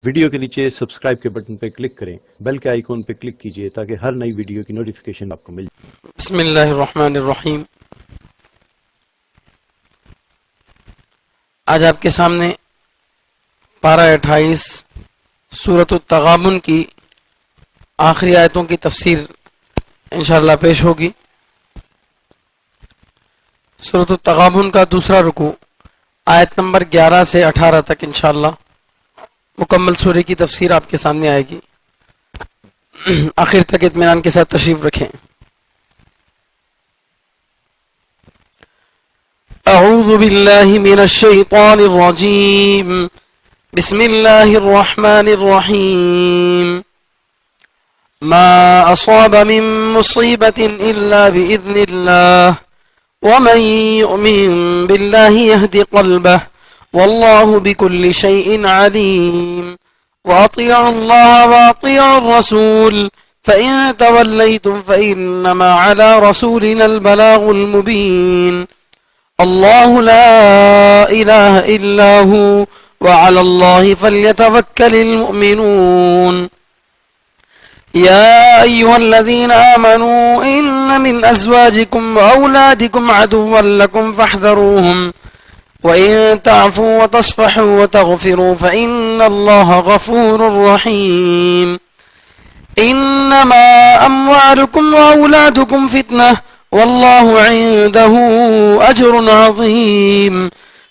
Video کے نیچے subscribe کے بٹن پہ کلک کریں، بیل کے آئیکن پہ کلک کیجئے تاکہ ہر نئی ویڈیو کی نوٹیفیکیشن آپ کو مل جائے۔ بسم اللہ الرحمن الرحیم۔ آج آپ کے سامنے پارہ 28 سورۃ التغابن کی آخری آیتوں کی تفسیر انشاءاللہ پیش ہوگی۔ سورۃ التغابن کا دوسرا رکوع آیت نمبر 11 سے 18 تک انشاءاللہ مکمل سورہ کی تفسیر آپ کے سامنے آئے گی۔ آخر تک اطمینان کے ساتھ تشریف رکھیں۔ اعوذ باللہ من الشیطان الرجیم، بسم اللہ الرحمن الرحیم۔ ما اصاب من مصیبت الا باذن اللہ ومن یؤمن باللہ یہد قلبہ واللہ بكل شيء عليم وأطيعوا الله وأطيعوا الرسول فإن توليتم فإنما على رسولنا البلاغ المبين الله لا إله إلا هو وعلى الله فليتوكل المؤمنون يا أيها الذين آمنوا إن من أزواجكم وأولادكم عدوا لكم فاحذروهم وَإِن تَعْفُوا وَتَصْفَحُوا وَتَغْفِرُوا فَإِنَّ اللَّهَ غَفُورٌ رَّحِيمٌ إِنَّمَا أَمْوَالُكُمْ وَأَوْلَادُكُمْ فِتْنَةٌ وَاللَّهُ عِندَهُ أَجْرٌ عَظِيمٌ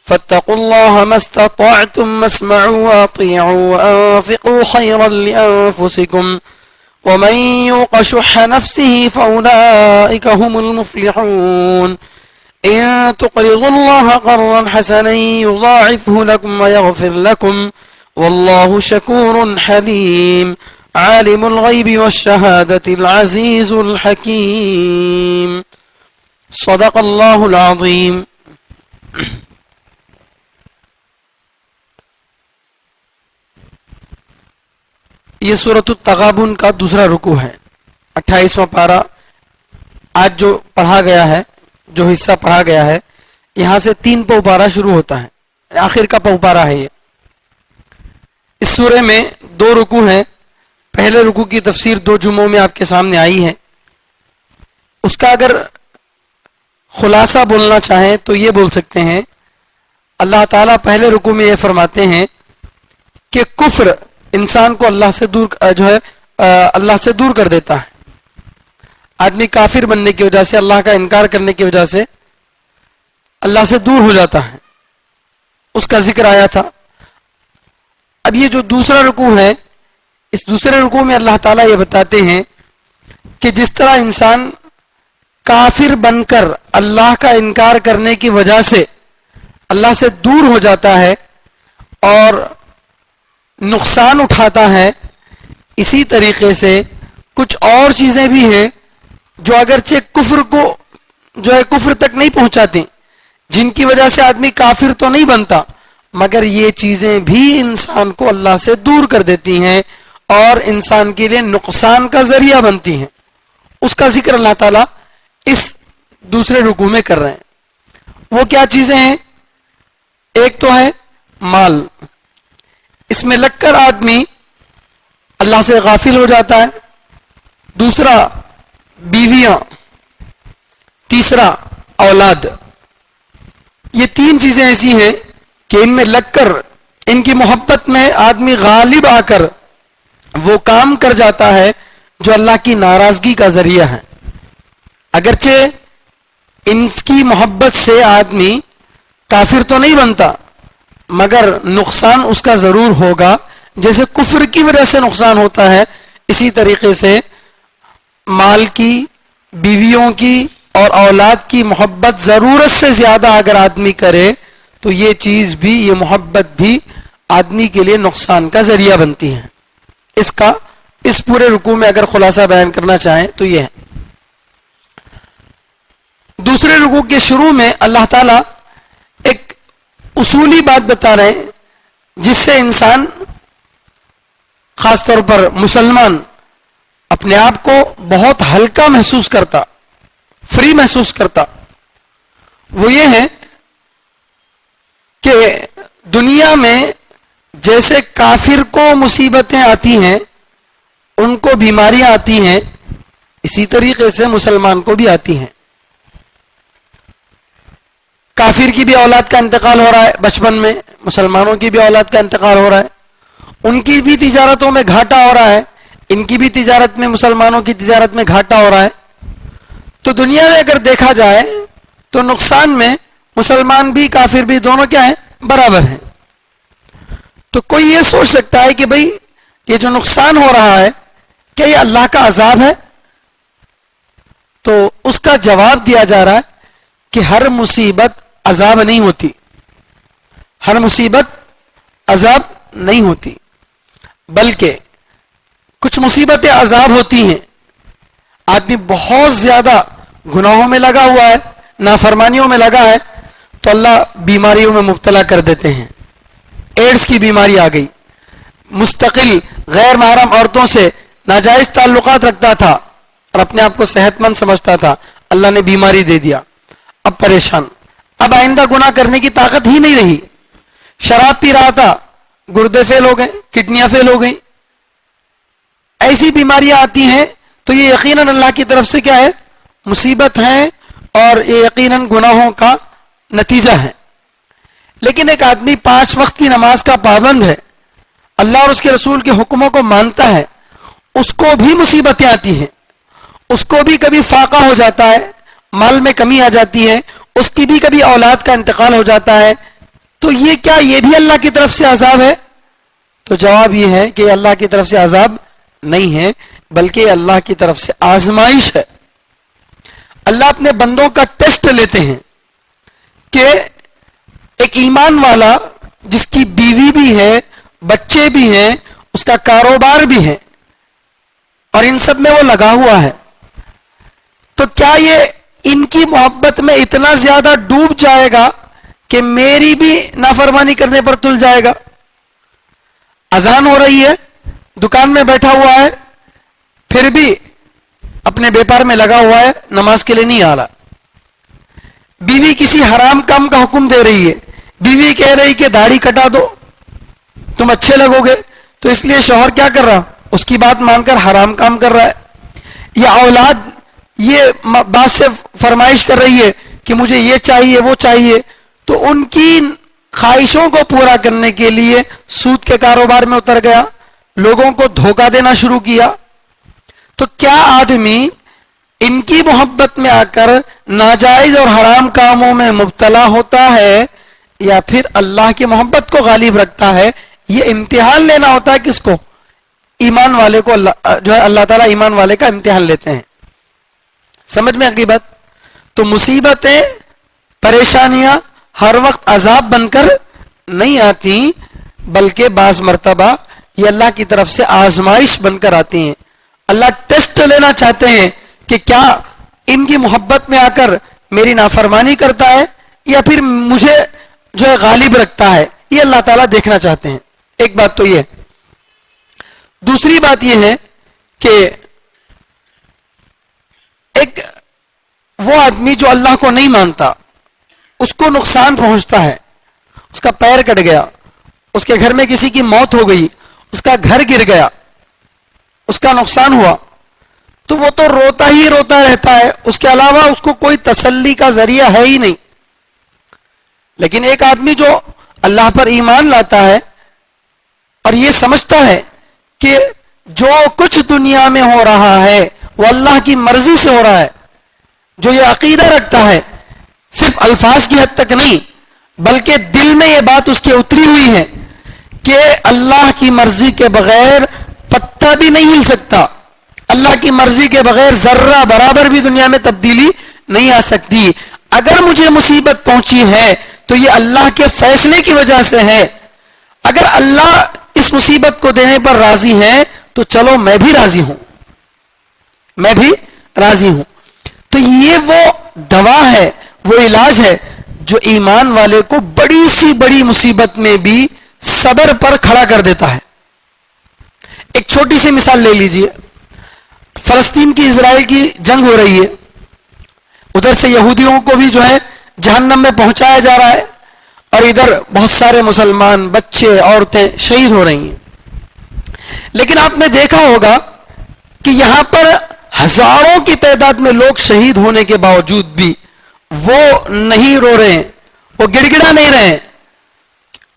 فَاتَّقُوا اللَّهَ مَا اسْتَطَعْتُمْ وَاسْمَعُوا وَأَطِيعُوا وَأَنفِقُوا خَيْرًا لِّأَنفُسِكُمْ وَمَن يُوقَ شُحَّ نَفْسِهِ فَأُولَٰئِكَ هُمُ المفلحون إن تقرضوا الله قرضا حسنا يضاعفه لكم ويغفر لكم والله شكور حليم عالم الغيب والشهادة العزيز الحكيم صدق الله العظيم۔ یہ سورۃ التغابن کا دوسرا رکوع ہے، 28واں پارہ۔ آج جو پڑھا گیا ہے، جو حصہ پڑھا گیا ہے، یہاں سے 3 پوپارہ شروع ہوتا ہے، آخر کا پوپارہ ہے یہ۔ اس سورہ میں 2 رکوع ہیں۔ پہلے رکوع کی تفسیر 2 جمعوں میں آپ کے سامنے آئی ہے۔ اس کا اگر خلاصہ بولنا چاہیں تو یہ بول سکتے ہیں، اللہ تعالیٰ پہلے رکوع میں یہ فرماتے ہیں کہ کفر انسان کو اللہ سے دور اللہ سے دور کر دیتا ہے۔ آدمی کافر بننے کی وجہ سے، اللہ کا انکار کرنے کی وجہ سے اللہ سے دور ہو جاتا ہے، اس کا ذکر آیا تھا۔ اب یہ جو دوسرا رکوع ہے، اس دوسرے رکوع میں اللہ تعالیٰ یہ بتاتے ہیں کہ جس طرح انسان کافر بن کر اللہ کا انکار کرنے کی وجہ سے اللہ سے دور ہو جاتا ہے اور نقصان اٹھاتا ہے، اسی طریقے سے کچھ اور چیزیں بھی ہیں جو اگرچہ کفر کو کفر تک نہیں پہنچاتی، جن کی وجہ سے آدمی کافر تو نہیں بنتا، مگر یہ چیزیں بھی انسان کو اللہ سے دور کر دیتی ہیں اور انسان کے لیے نقصان کا ذریعہ بنتی ہیں۔ اس کا ذکر اللہ تعالیٰ اس دوسرے رکوع میں کر رہے ہیں۔ وہ کیا چیزیں ہیں؟ ایک تو ہے مال، اس میں لگ کر آدمی اللہ سے غافل ہو جاتا ہے۔ دوسرا بیویاں، تیسرا اولاد۔ یہ 3 چیزیں ایسی ہیں کہ ان میں لگ کر، ان کی محبت میں آدمی غالب آ کر وہ کام کر جاتا ہے جو اللہ کی ناراضگی کا ذریعہ ہے۔ اگرچہ ان کی محبت سے آدمی کافر تو نہیں بنتا، مگر نقصان اس کا ضرور ہوگا۔ جیسے کفر کی وجہ سے نقصان ہوتا ہے، اسی طریقے سے مال کی، بیویوں کی اور اولاد کی محبت ضرورت سے زیادہ اگر آدمی کرے تو یہ چیز بھی، یہ محبت بھی آدمی کے لیے نقصان کا ذریعہ بنتی ہے۔ اس پورے رکوع میں اگر خلاصہ بیان کرنا چاہیں تو یہ ہے۔ دوسرے رکوع کے شروع میں اللہ تعالیٰ ایک اصولی بات بتا رہے ہیں جس سے انسان، خاص طور پر مسلمان، اپنے آپ کو بہت ہلکا محسوس کرتا، فری محسوس کرتا۔ وہ یہ ہے کہ دنیا میں جیسے کافر کو مصیبتیں آتی ہیں، ان کو بیماریاں آتی ہیں، اسی طریقے سے مسلمان کو بھی آتی ہیں. کافر کی بھی اولاد کا انتقال ہو رہا ہے بچپن میں، مسلمانوں کی بھی اولاد کا انتقال ہو رہا ہے، ان کی بھی تجارتوں میں گھاٹا ہو رہا ہے، ان کی بھی تجارت میں، مسلمانوں کی تجارت میں گھاٹا ہو رہا ہے. تو دنیا میں اگر دیکھا جائے تو نقصان میں مسلمان بھی کافر بھی دونوں کیا ہیں؟ برابر ہیں. تو کوئی یہ سوچ سکتا ہے کہ بھئی یہ جو نقصان ہو رہا ہے کیا یہ اللہ کا عذاب ہے؟ تو اس کا جواب دیا جا رہا ہے کہ ہر مصیبت عذاب نہیں ہوتی، ہر مصیبت عذاب نہیں ہوتی، بلکہ کچھ مصیبتیں عذاب ہوتی ہیں. آدمی بہت زیادہ گناہوں میں لگا ہوا ہے، نافرمانیوں میں لگا ہے، تو اللہ بیماریوں میں مبتلا کر دیتے ہیں. ایڈز کی بیماری آ گئی، مستقل غیر محرم عورتوں سے ناجائز تعلقات رکھتا تھا اور اپنے آپ کو صحت مند سمجھتا تھا، اللہ نے بیماری دے دیا، اب پریشان، اب آئندہ گناہ کرنے کی طاقت ہی نہیں رہی. شراب پی رہا تھا، گردے فیل ہو گئے، کڈنیاں فیل ہو گئیں. ایسی بیماریاں آتی ہیں تو یہ یقیناً اللہ کی طرف سے کیا ہے؟ مصیبت ہیں، اور یہ یقیناً گناہوں کا نتیجہ ہے. لیکن ایک آدمی 5 وقت کی نماز کا پابند ہے، اللہ اور اس کے رسول کے حکموں کو مانتا ہے، اس کو بھی مصیبتیں آتی ہیں، اس کو بھی کبھی فاقہ ہو جاتا ہے، مال میں کمی آ جاتی ہے، اس کی بھی کبھی اولاد کا انتقال ہو جاتا ہے. تو یہ کیا یہ بھی اللہ کی طرف سے عذاب ہے؟ تو جواب یہ ہے کہ اللہ کی طرف سے عذاب نہیں ہے، بلکہ یہ اللہ کی طرف سے آزمائش ہے. اللہ اپنے بندوں کا ٹیسٹ لیتے ہیں کہ ایک ایمان والا جس کی بیوی بھی ہے، بچے بھی ہیں، اس کا کاروبار بھی ہے، اور ان سب میں وہ لگا ہوا ہے، تو کیا یہ ان کی محبت میں اتنا زیادہ ڈوب جائے گا کہ میری بھی نافرمانی کرنے پر تل جائے گا؟ اذان ہو رہی ہے، دکان میں بیٹھا ہوا ہے، پھر بھی اپنے بیپار میں لگا ہوا ہے، نماز کے لیے نہیں آ رہا. بیوی کسی حرام کام کا حکم دے رہی ہے، بیوی کہہ رہی کہ داڑھی کٹا دو تم اچھے لگو گے، تو اس لیے شوہر کیا کر رہا؟ اس کی بات مان کر حرام کام کر رہا ہے. یا اولاد یہ باپ سے فرمائش کر رہی ہے کہ مجھے یہ چاہیے وہ چاہیے، تو ان کی خواہشوں کو پورا کرنے کے لیے سود کے کاروبار میں اتر گیا، لوگوں کو دھوکہ دینا شروع کیا. تو کیا آدمی ان کی محبت میں آ کر ناجائز اور حرام کاموں میں مبتلا ہوتا ہے، یا پھر اللہ کی محبت کو غالب رکھتا ہے؟ یہ امتحان لینا ہوتا ہے کس کو؟ ایمان والے کو. اللہ تعالیٰ ایمان والے کا امتحان لیتے ہیں. سمجھ میں آ گئی بات؟ تو مصیبتیں، پریشانیاں ہر وقت عذاب بن کر نہیں آتی، بلکہ بعض مرتبہ یہ اللہ کی طرف سے آزمائش بن کر آتی ہیں. اللہ ٹیسٹ لینا چاہتے ہیں کہ کیا ان کی محبت میں آ کر میری نافرمانی کرتا ہے، یا پھر مجھے جو ہے غالب رکھتا ہے. یہ اللہ تعالیٰ دیکھنا چاہتے ہیں. ایک بات تو یہ. دوسری بات یہ ہے کہ ایک وہ آدمی جو اللہ کو نہیں مانتا، اس کو نقصان پہنچتا ہے، اس کا پیر کٹ گیا، اس کے گھر میں کسی کی موت ہو گئی، اس کا گھر گر گیا، اس کا نقصان ہوا، تو وہ تو روتا ہی روتا رہتا ہے، اس کے علاوہ اس کو کوئی تسلی کا ذریعہ ہے ہی نہیں. لیکن ایک آدمی جو اللہ پر ایمان لاتا ہے اور یہ سمجھتا ہے کہ جو کچھ دنیا میں ہو رہا ہے وہ اللہ کی مرضی سے ہو رہا ہے، جو یہ عقیدہ رکھتا ہے، صرف الفاظ کی حد تک نہیں بلکہ دل میں یہ بات اس کے اتری ہوئی ہے کہ اللہ کی مرضی کے بغیر پتا بھی نہیں ہل سکتا، اللہ کی مرضی کے بغیر ذرہ برابر بھی دنیا میں تبدیلی نہیں آ سکتی. اگر مجھے مصیبت پہنچی ہے تو یہ اللہ کے فیصلے کی وجہ سے ہے. اگر اللہ اس مصیبت کو دینے پر راضی ہے تو چلو میں بھی راضی ہوں، میں بھی راضی ہوں. تو یہ وہ دوا ہے، وہ علاج ہے جو ایمان والے کو بڑی سی بڑی مصیبت میں بھی صبر پر کھڑا کر دیتا ہے. ایک چھوٹی سی مثال لے لیجئے. فلسطین کی اسرائیل کی جنگ ہو رہی ہے، ادھر سے یہودیوں کو بھی جو ہے جہنم میں پہنچایا جا رہا ہے، اور ادھر بہت سارے مسلمان بچے عورتیں شہید ہو رہی ہیں. لیکن آپ نے دیکھا ہوگا کہ یہاں پر ہزاروں کی تعداد میں لوگ شہید ہونے کے باوجود بھی وہ نہیں رو رہے ہیں, وہ گڑ گڑا نہیں رہے ہیں.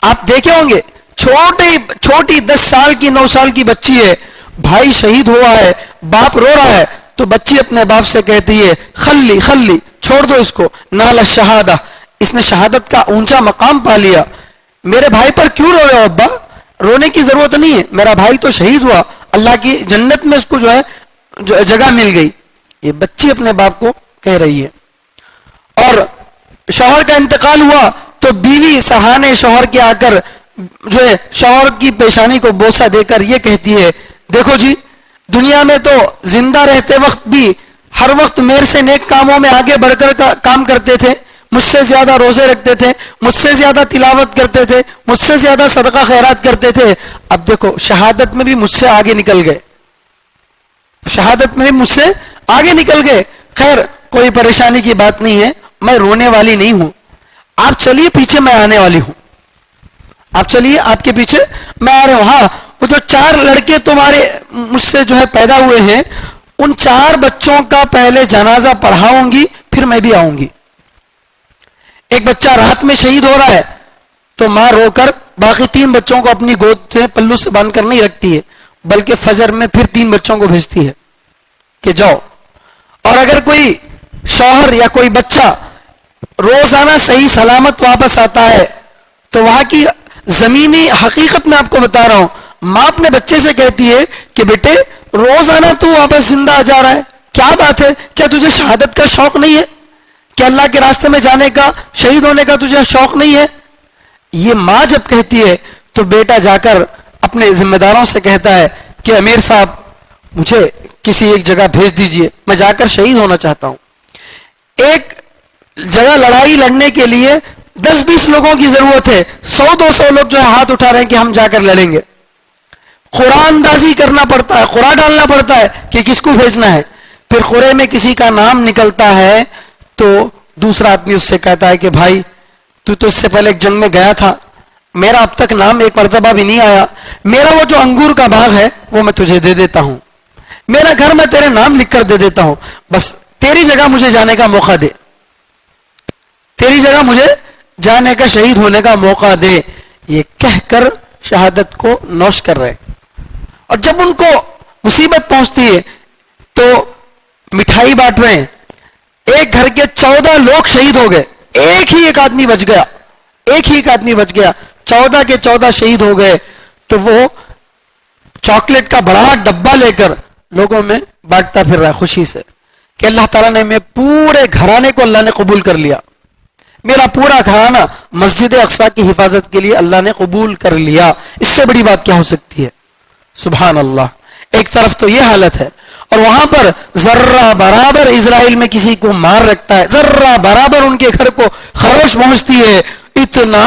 آپ دیکھے ہوں گے چھوٹی 10 سال کی 9 سال کی بچی ہے, بھائی شہید ہوا ہے, باپ رو رہا ہے, تو بچی اپنے باپ سے کہتی ہے خلی خلی, چھوڑ دو اس کو, نال الشہادہ, اس نے شہادت کا اونچا مقام پا لیا. میرے بھائی پر کیوں رو رہے ہو ابا؟ رونے کی ضرورت نہیں ہے, میرا بھائی تو شہید ہوا, اللہ کی جنت میں اس کو جو ہے جگہ مل گئی. یہ بچی اپنے باپ کو کہہ رہی ہے. اور شوہر کا انتقال ہوا تو بیوی سہانے شوہر کے آ کر جو ہے شوہر کی پیشانی کو بوسہ دے کر یہ کہتی ہے دیکھو جی, دنیا میں تو زندہ رہتے وقت بھی ہر وقت میرے سے نیک کاموں میں آگے بڑھ کر کام کرتے تھے, مجھ سے زیادہ روزے رکھتے تھے, مجھ سے زیادہ تلاوت کرتے تھے, مجھ سے زیادہ صدقہ خیرات کرتے تھے. اب دیکھو شہادت میں بھی مجھ سے آگے نکل گئے, شہادت میں بھی مجھ سے آگے نکل گئے. خیر کوئی پریشانی کی بات نہیں ہے, میں رونے والی نہیں ہوں, آپ چلیے پیچھے میں آنے والی ہوں, آپ چلیے آپ کے پیچھے میں آ رہا ہوں. ہاں وہ جو 4 لڑکے تمہارے مجھ سے جو ہے پیدا ہوئے ہیں, ان 4 بچوں کا پہلے جنازہ پڑھاؤں گی, پھر میں بھی آؤں گی. ایک بچہ رات میں شہید ہو رہا ہے تو ماں رو کر باقی 3 بچوں کو اپنی گود سے پلو سے باندھ کر نہیں رکھتی ہے, بلکہ فجر میں پھر 3 بچوں کو بھیجتی ہے کہ جاؤ. اور اگر کوئی شوہر یا کوئی بچہ روزانہ صحیح سلامت واپس آتا ہے تو وہاں کی زمینی حقیقت میں آپ کو بتا رہا ہوں, ماں اپنے بچے سے کہتی ہے کہ بیٹے روزانہ تو واپس زندہ آ جا رہا ہے, کیا بات ہے, کیا تجھے شہادت کا شوق نہیں ہے, کہ اللہ کے راستے میں جانے کا, شہید ہونے کا تجھے شوق نہیں ہے؟ یہ ماں جب کہتی ہے تو بیٹا جا کر اپنے ذمہ داروں سے کہتا ہے کہ امیر صاحب مجھے کسی ایک جگہ بھیج دیجئے, میں جا کر شہید ہونا چاہتا ہوں. ایک جگہ لڑائی لڑنے کے لیے 10-20 لوگوں کی ضرورت ہے, 100-200 لوگ جو ہے ہاتھ اٹھا رہے ہیں کہ ہم جا کر لڑیں گے. قرآن اندازی کرنا پڑتا ہے, قرآن ڈالنا پڑتا ہے کہ کس کو بھیجنا ہے. پھر قرے میں کسی کا نام نکلتا ہے تو دوسرا آدمی اس سے کہتا ہے کہ بھائی تو اس سے پہلے ایک جنگ میں گیا تھا, میرا اب تک نام ایک مرتبہ بھی نہیں آیا, میرا وہ جو انگور کا باغ ہے وہ میں تجھے دے دیتا ہوں, میرا گھر میں تیرے نام لکھ کر دے دیتا ہوں, بس تیری جگہ مجھے جانے کا موقع دے, تیری جگہ مجھے جانے کا, شہید ہونے کا موقع دے. یہ کہہ کر شہادت کو نوش کر رہے. اور جب ان کو مصیبت پہنچتی ہے تو مٹھائی بانٹ رہے ہیں, ایک گھر کے 14 لوگ شہید ہو گئے, ایک آدمی بچ گیا, ایک آدمی بچ گیا, 14 کے 14 شہید ہو گئے. تو وہ چاکلیٹ کا بڑا ڈبہ لے کر لوگوں میں بانٹتا پھر رہا ہے خوشی سے کہ اللہ تعالیٰ نے میں پورے گھرانے کو اللہ نے قبول کر لیا, میرا پورا گھرانہ مسجد اقصی کی حفاظت کے لیے اللہ نے قبول کر لیا. اس سے بڑی بات کیا ہو سکتی ہے؟ سبحان اللہ. ایک طرف تو یہ حالت ہے, اور وہاں پر ذرہ برابر اسرائیل میں کسی کو مار رکھتا ہے, ذرہ برابر ان کے گھر کو خروش پہنچتی ہے, اتنا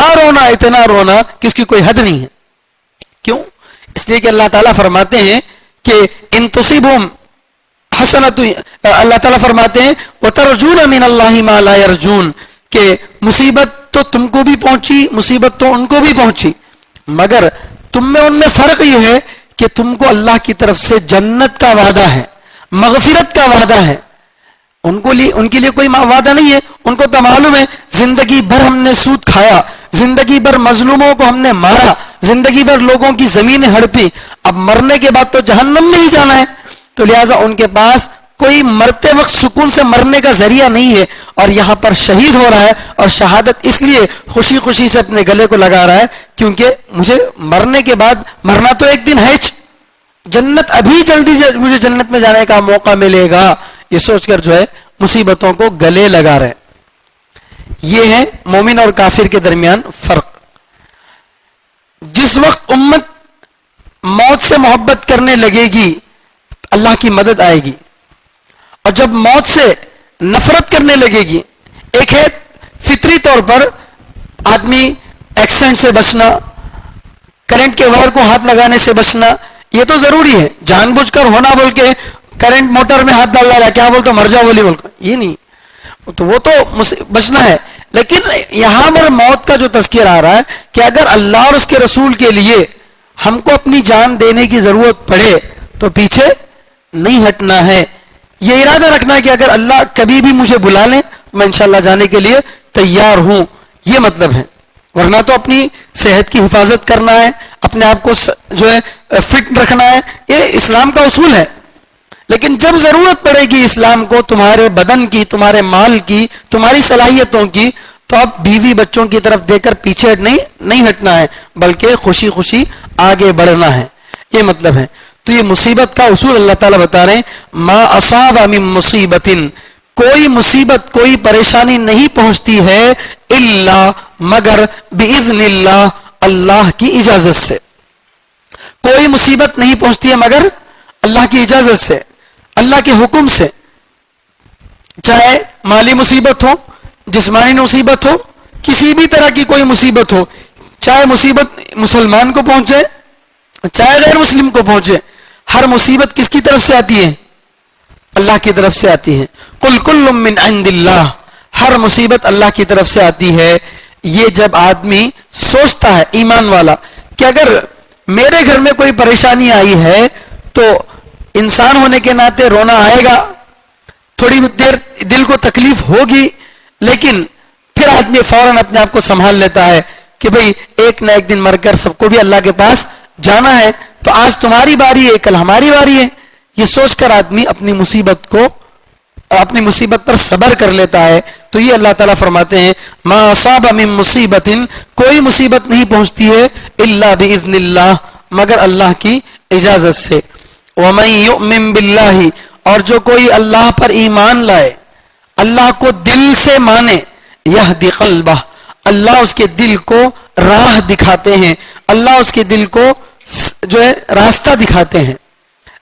رونا کہ اس کی کوئی حد نہیں ہے. کیوں؟ اس لیے کہ اللہ تعالیٰ فرماتے ہیں کہ ان تصیبہم حسنۃ, اللہ تعالیٰ فرماتے ہیں وترجون من اللہ ما لا یرجون, کہ مصیبت تو تم کو بھی پہنچی, مصیبت تو ان کو بھی پہنچی, مگر تم میں ان میں فرق یہ ہے کہ تم کو اللہ کی طرف سے جنت کا وعدہ ہے, مغفرت کا وعدہ ہے. ان کے لیے کوئی وعدہ نہیں ہے. ان کو تو معلوم ہے زندگی بھر ہم نے سود کھایا, زندگی بھر مظلوموں کو ہم نے مارا, زندگی بھر لوگوں کی زمینیں ہڑپی, اب مرنے کے بعد تو جہنم میں ہی جانا ہے. تو لہٰذا ان کے پاس کوئی مرتے وقت سکون سے مرنے کا ذریعہ نہیں ہے, اور یہاں پر شہید ہو رہا ہے, اور شہادت اس لیے خوشی خوشی سے اپنے گلے کو لگا رہا ہے کیونکہ مجھے مرنے کے بعد, مرنا تو ایک دن ہے, جنت ابھی جلدی مجھے جنت میں جانے کا موقع ملے گا, یہ سوچ کر جو ہے مصیبتوں کو گلے لگا رہے. یہ ہے مومن اور کافر کے درمیان فرق. جس وقت امت موت سے محبت کرنے لگے گی اللہ کی مدد آئے گی, اور جب موت سے نفرت کرنے لگے گی, ایک ہے فطری طور پر آدمی ایکسیڈنٹ سے بچنا, کرنٹ کے وائر کو ہاتھ لگانے سے بچنا, یہ تو ضروری ہے, جان بوجھ کر ہونا بول کے کرنٹ موٹر میں ہاتھ ڈال رہا ہے, کیا بولتا مر جاؤ بولی بول کر, یہ نہیں, تو وہ تو بچنا ہے. لیکن یہاں پر موت کا جو تذکر آ رہا ہے کہ اگر اللہ اور اس کے رسول کے لیے ہم کو اپنی جان دینے کی ضرورت پڑے تو پیچھے نہیں ہٹنا ہے. یہ ارادہ رکھنا ہے کہ اگر اللہ کبھی بھی مجھے بلا لیں میں انشاءاللہ جانے کے لیے تیار ہوں. یہ مطلب ہے. ورنہ تو اپنی صحت کی حفاظت کرنا ہے, اپنے آپ کو جو ہے فٹ رکھنا ہے, یہ اسلام کا اصول ہے. لیکن جب ضرورت پڑے گی اسلام کو تمہارے بدن کی, تمہارے مال کی, تمہاری صلاحیتوں کی, تو اب بیوی بچوں کی طرف دیکھ کر پیچھے نہیں ہٹنا ہے, بلکہ خوشی خوشی آگے بڑھنا ہے. یہ مطلب ہے. تو یہ مصیبت کا اصول اللہ تعالیٰ بتا رہے ہیں, ما اصاب من مصیبت, کوئی مصیبت کوئی پریشانی نہیں پہنچتی ہے الا مگر باذن اللہ, اللہ کی اجازت سے. کوئی مصیبت نہیں پہنچتی ہے مگر اللہ کی اجازت سے, اللہ کے حکم سے. چاہے مالی مصیبت ہو, جسمانی مصیبت ہو, کسی بھی طرح کی کوئی مصیبت ہو, چاہے مصیبت مسلمان کو پہنچے چاہے غیر مسلم کو پہنچے, ہر مصیبت کس کی طرف سے آتی ہے؟ اللہ کی طرف سے آتی ہے. قل کل من عند اللہ, ہر مصیبت اللہ کی طرف سے آتی ہے. یہ جب آدمی سوچتا ہے ایمان والا کہ اگر میرے گھر میں کوئی پریشانی آئی ہے تو انسان ہونے کے ناطے رونا آئے گا, تھوڑی دیر دل کو تکلیف ہوگی, لیکن پھر آدمی فوراً اپنے آپ کو سنبھال لیتا ہے کہ بھئی ایک نہ ایک دن مر کر سب کو بھی اللہ کے پاس جانا ہے, تو آج تمہاری باری ہے کل ہماری باری ہے. یہ سوچ کر آدمی اپنی مصیبت پر صبر کر لیتا ہے. تو یہ اللہ تعالیٰ فرماتے ہیں ما اصاب من مصیبت, کوئی مصیبت نہیں پہنچتی ہے الا باذن اللہ, مگر اللہ کی اجازت سے. ومن یؤمن باللہ, اور جو کوئی اللہ پر ایمان لائے, اللہ کو دل سے مانے, یہدی قلبہ, اللہ اس کے دل کو راہ دکھاتے ہیں, اللہ اس کے دل کو جو ہے راستہ دکھاتے ہیں.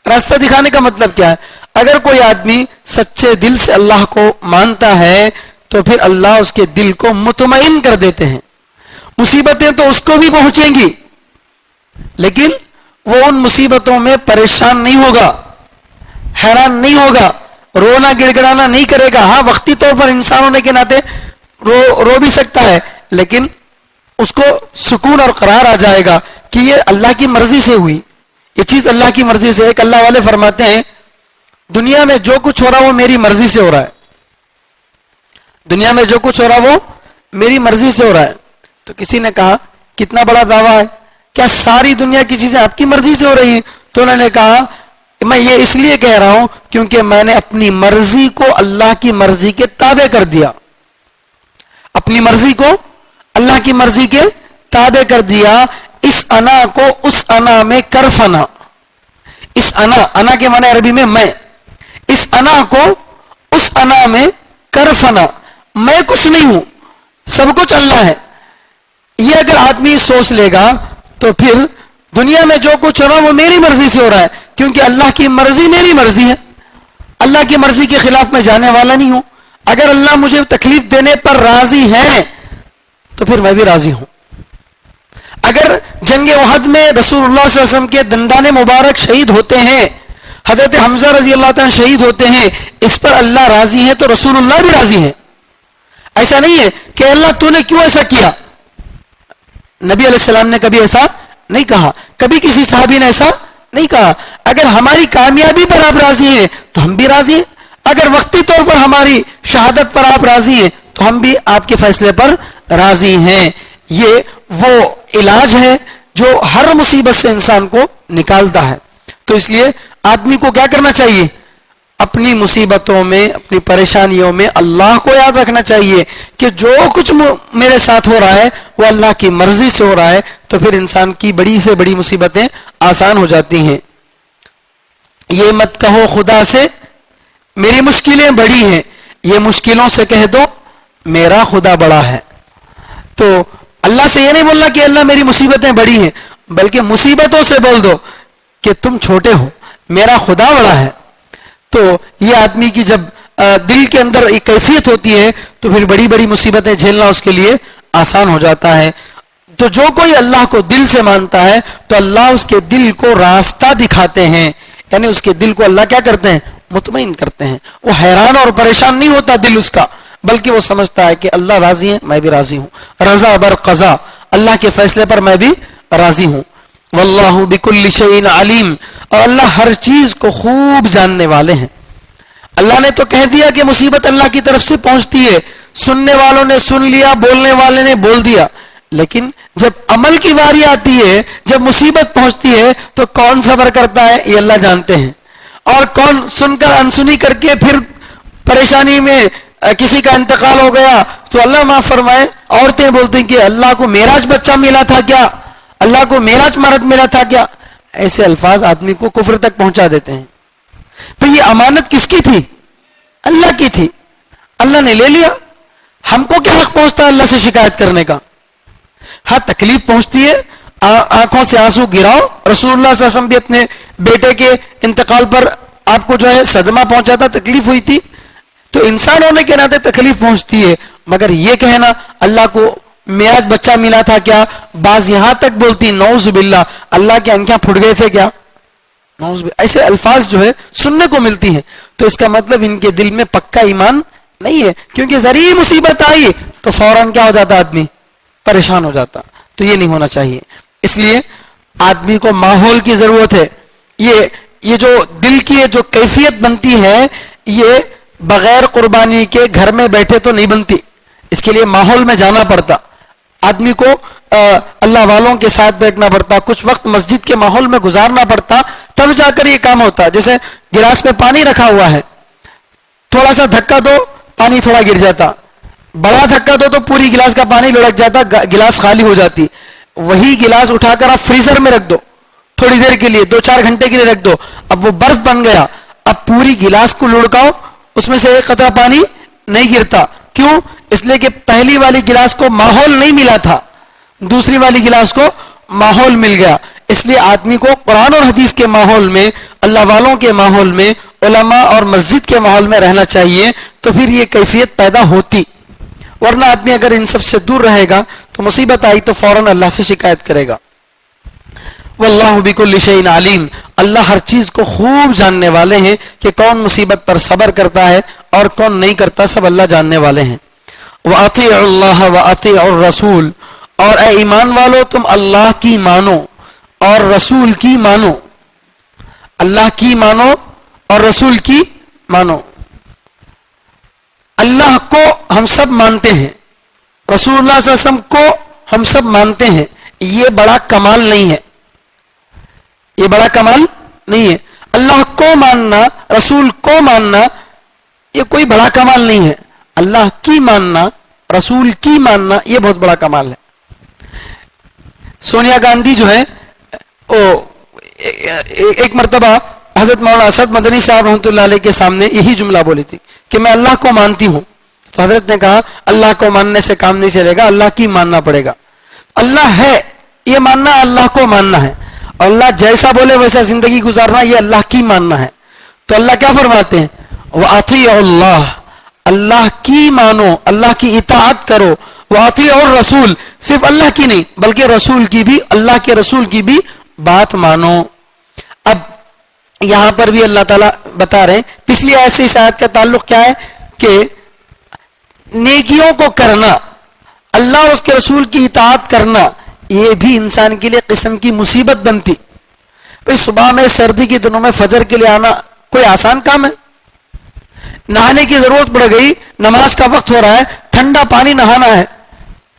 راستہ دکھانے کا مطلب کیا ہے؟ اگر کوئی آدمی سچے دل سے اللہ کو مانتا ہے تو پھر اللہ اس کے دل کو مطمئن کر دیتے ہیں. مصیبتیں تو اس کو بھی پہنچیں گی لیکن وہ ان مصیبتوں میں پریشان نہیں ہوگا, حیران نہیں ہوگا, رونا گڑ گڑانا نہیں کرے گا. ہاں وقتی طور پر انسان ہونے کے ناطے رو بھی سکتا ہے, لیکن اس کو سکون اور قرار آ جائے گا کہ یہ اللہ کی مرضی سے ہوئی, یہ چیز اللہ کی مرضی سے. ایک اللہ والے فرماتے ہیں دنیا میں جو کچھ ہو رہا وہ میری مرضی سے ہو رہا ہے, دنیا میں جو کچھ ہو رہا وہ میری مرضی سے ہو رہا ہے. تو کسی نے کہا کتنا بڑا دعویٰ ہے, کیا ساری دنیا کی چیزیں آپ کی مرضی سے ہو رہی ہیں؟ تو انہوں نے کہا میں یہ اس لیے کہہ رہا ہوں کیونکہ میں نے اپنی مرضی کو اللہ کی مرضی کے تابع کر دیا, اپنی مرضی کو اللہ کی مرضی کے تابع کر دیا. اس انا کو اس انا میں کر فنا, اس انا کے معنی عربی میں میں, اس انا کو اس انا میں کر فنا, میں کچھ نہیں ہوں سب کچھ اللہ ہے. یہ اگر آدمی سوچ لے گا تو پھر دنیا میں جو کچھ ہو رہا وہ میری مرضی سے ہو رہا ہے, کیونکہ اللہ کی مرضی میری مرضی ہے. اللہ کی مرضی کے خلاف میں جانے والا نہیں ہوں. اگر اللہ مجھے تکلیف دینے پر راضی ہے تو پھر میں بھی راضی ہوں. اگر جنگ احد میں رسول اللہ صلی اللہ علیہ وسلم کے دندان مبارک شہید ہوتے ہیں, حضرت حمزہ رضی اللہ تعالیٰ شہید ہوتے ہیں, اس پر اللہ راضی ہے تو رسول اللہ بھی راضی ہے. ایسا نہیں ہے کہ اللہ تو نے کیوں ایسا کیا, نبی علیہ السلام نے کبھی ایسا نہیں کہا, کبھی کسی صحابی نے ایسا نہیں کہا. اگر ہماری کامیابی پر آپ راضی ہیں تو ہم بھی راضی ہیں, اگر وقتی طور پر ہماری شہادت پر آپ راضی ہیں تو ہم بھی آپ کے فیصلے پر راضی ہیں. یہ وہ علاج ہے جو ہر مصیبت سے انسان کو نکالتا ہے. تو اس لیے آدمی کو کیا کرنا چاہیے؟ اپنی مصیبتوں میں, اپنی پریشانیوں میں اللہ کو یاد رکھنا چاہیے کہ جو کچھ میرے ساتھ ہو رہا ہے وہ اللہ کی مرضی سے ہو رہا ہے. تو پھر انسان کی بڑی سے بڑی مصیبتیں آسان ہو جاتی ہیں. یہ مت کہو خدا سے میری مشکلیں بڑی ہیں, یہ مشکلوں سے کہہ دو میرا خدا بڑا ہے. تو اللہ سے یہ نہیں بولنا کہ اللہ میری مصیبتیں بڑی ہیں, بلکہ مصیبتوں سے بول دو کہ تم چھوٹے ہو, میرا خدا بڑا ہے. تو یہ آدمی کی جب دل کے اندر ایک کیفیت ہوتی ہے تو پھر بڑی بڑی مصیبتیں جھیلنا اس کے لیے آسان ہو جاتا ہے. تو جو کوئی اللہ کو دل سے مانتا ہے تو اللہ اس کے دل کو راستہ دکھاتے ہیں, یعنی اس کے دل کو اللہ کیا کرتے ہیں؟ مطمئن کرتے ہیں. وہ حیران اور پریشان نہیں ہوتا دل اس کا, بلکہ وہ سمجھتا ہے کہ اللہ راضی ہے میں بھی راضی ہوں، رضا بر قضا، اللہ کے فیصلے پر میں بھی راضی ہوں. واللہ بکل شیء علیم، اور اللہ ہر چیز کو خوب جاننے والے ہیں. اللہ نے تو کہہ دیا کہ مصیبت اللہ کی طرف سے پہنچتی ہے، سننے والوں نے سن لیا، بولنے والے نے بول دیا، لیکن جب عمل کی باری آتی ہے، جب مصیبت پہنچتی ہے تو کون صبر کرتا ہے یہ اللہ جانتے ہیں، اور کون سن کر انسنی کر کے پھر پریشانی میں کسی کا انتقال ہو گیا تو اللہ معاف فرمائے. عورتیں بولتی ہیں کہ اللہ کو معراج بچہ ملا تھا کیا، اللہ کو معراج مرد ملا تھا کیا. ایسے الفاظ آدمی کو کفر تک پہنچا دیتے ہیں. تو یہ امانت کس کی تھی؟ اللہ کی تھی، اللہ نے لے لیا. ہم کو کیا حق پہنچتا ہے اللہ سے شکایت کرنے کا؟ ہاں تکلیف پہنچتی ہے، آنکھوں سے آنسو گراؤ. رسول اللہ صلی اللہ علیہ وسلم بھی اپنے بیٹے کے انتقال پر آپ کو جو ہے صدمہ پہنچا تھا، تکلیف ہوئی تھی. تو انسان ہونے کے ناطے تکلیف پہنچتی ہے، مگر یہ کہنا اللہ کو معراج بچہ ملا تھا کیا، بعض یہاں تک بولتی نعوذ باللہ اللہ کے آنکھیں پھٹ گئے تھے کیا، نعوذ باللہ. ایسے الفاظ جو ہے سننے کو ملتی ہیں. تو اس کا مطلب ان کے دل میں پکا ایمان نہیں ہے، کیونکہ ذریعہ مصیبت آئی تو فوراً کیا ہو جاتا آدمی، پریشان ہو جاتا. تو یہ نہیں ہونا چاہیے. اس لیے آدمی کو ماحول کی ضرورت ہے. یہ جو دل کی جو کیفیت بنتی ہے یہ بغیر قربانی کے گھر میں بیٹھے تو نہیں بنتی. اس کے لیے ماحول میں جانا پڑتا، آدمی کو اللہ والوں کے ساتھ بیٹھنا پڑتا، کچھ وقت مسجد کے ماحول میں گزارنا پڑتا، تب جا کر یہ کام ہوتا. جیسے گلاس میں پانی رکھا ہوا ہے، تھوڑا سا دھکا دو پانی تھوڑا گر جاتا، بڑا دھکا دو تو پوری گلاس کا پانی لڑک جاتا، گلاس خالی ہو جاتی. وہی گلاس اٹھا کر آپ فریزر میں رکھ دو تھوڑی دیر کے لیے، 2-4 گھنٹے کے لیے رکھ دو، اب وہ برف بن گیا. اب پوری گلاس کو لڑکاؤ، اس میں سے ایک قطرہ پانی نہیں گرتا. کیوں؟ اس لیے کہ پہلی والی گلاس کو ماحول نہیں ملا تھا، دوسری والی گلاس کو ماحول مل گیا. اس لیے آدمی کو قرآن اور حدیث کے ماحول میں، اللہ والوں کے ماحول میں، علماء اور مسجد کے ماحول میں رہنا چاہیے. تو پھر یہ کیفیت پیدا ہوتی. ورنہ آدمی اگر ان سب سے دور رہے گا تو مصیبت آئی تو فوراً اللہ سے شکایت کرے گا. واللہ بکل شیء علیم، اللہ ہر چیز کو خوب جاننے والے ہیں کہ کون مصیبت پر صبر کرتا ہے اور کون نہیں کرتا، سب اللہ جاننے والے ہیں. وَأَطِيعُوا اللَّهَ وَأَطِيعُوا الرَّسُولَ، اور اے ایمان والو تم اللہ کی مانو اور رسول کی مانو. اللہ کی مانو اور رسول کی مانو. اللہ کو ہم سب مانتے ہیں، رسول اللہ صلی اللہ علیہ وسلم کو ہم سب مانتے ہیں. یہ بڑا کمال نہیں ہے، یہ بڑا کمال نہیں ہے. اللہ کو ماننا، رسول کو ماننا یہ کوئی بڑا کمال نہیں ہے. اللہ کی ماننا، رسول کی ماننا یہ بہت بڑا کمال ہے. سونیا گاندھی جو ہے وہ ایک مرتبہ حضرت مولانا اسد مدنی صاحب رحمۃ اللہ علیہ کے سامنے یہی جملہ بولی تھی کہ میں اللہ کو مانتی ہوں. تو حضرت نے کہا اللہ کو ماننے سے کام نہیں چلے گا، اللہ کی ماننا پڑے گا. اللہ ہے یہ ماننا، اللہ کو ماننا ہے، اور اللہ جیسا بولے ویسا زندگی گزارنا یہ اللہ کی ماننا ہے. تو اللہ کیا فرماتے ہیں؟ وَأَطِيعُوا اللَّهَ، اللہ کی مانو، اللہ کی اطاعت کرو. وَأَطِيعُوا الرَّسُولَ، صرف اللہ کی نہیں بلکہ رسول کی بھی، اللہ کے رسول کی بھی بات مانو. اب یہاں پر بھی اللہ تعالیٰ بتا رہے ہیں، پچھلی آیت سے اس آیت کا تعلق کیا ہے کہ نیکیوں کو کرنا، اللہ اور اس کے رسول کی اطاعت کرنا، یہ بھی انسان کے لیے قسم کی مصیبت بنتی. بھئی صبح میں سردی کے دنوں میں فجر کے لیے آنا کوئی آسان کام ہے؟ نہانے کی ضرورت پڑ گئی، نماز کا وقت ہو رہا ہے، ٹھنڈا پانی نہانا ہے،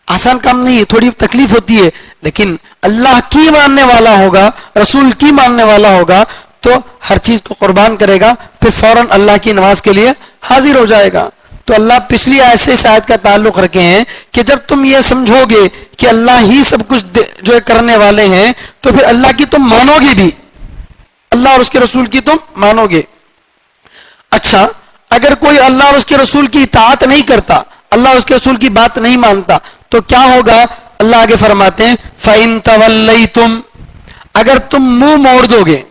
آسان کام نہیں ہے، تھوڑی تکلیف ہوتی ہے. لیکن اللہ کی ماننے والا ہوگا، رسول کی ماننے والا ہوگا تو ہر چیز کو قربان کرے گا، پھر فوراً اللہ کی نماز کے لیے حاضر ہو جائے گا. تو اللہ پچھلی آیت سے اس آیت کا تعلق رکھے ہیں کہ جب تم یہ سمجھو گے کہ اللہ ہی سب کچھ جو کرنے والے ہیں تو پھر اللہ کی تم مانو گے بھی، اللہ اور اس کے رسول کی تم مانو گے. اچھا اگر کوئی اللہ اور اس کے رسول کی اطاعت نہیں کرتا، اللہ اور اس کے رسول کی بات نہیں مانتا تو کیا ہوگا؟ اللہ آگے فرماتے ہیں فَإِن تَوَلَّيْتُمْ، اگر تم منہ موڑ دو گے،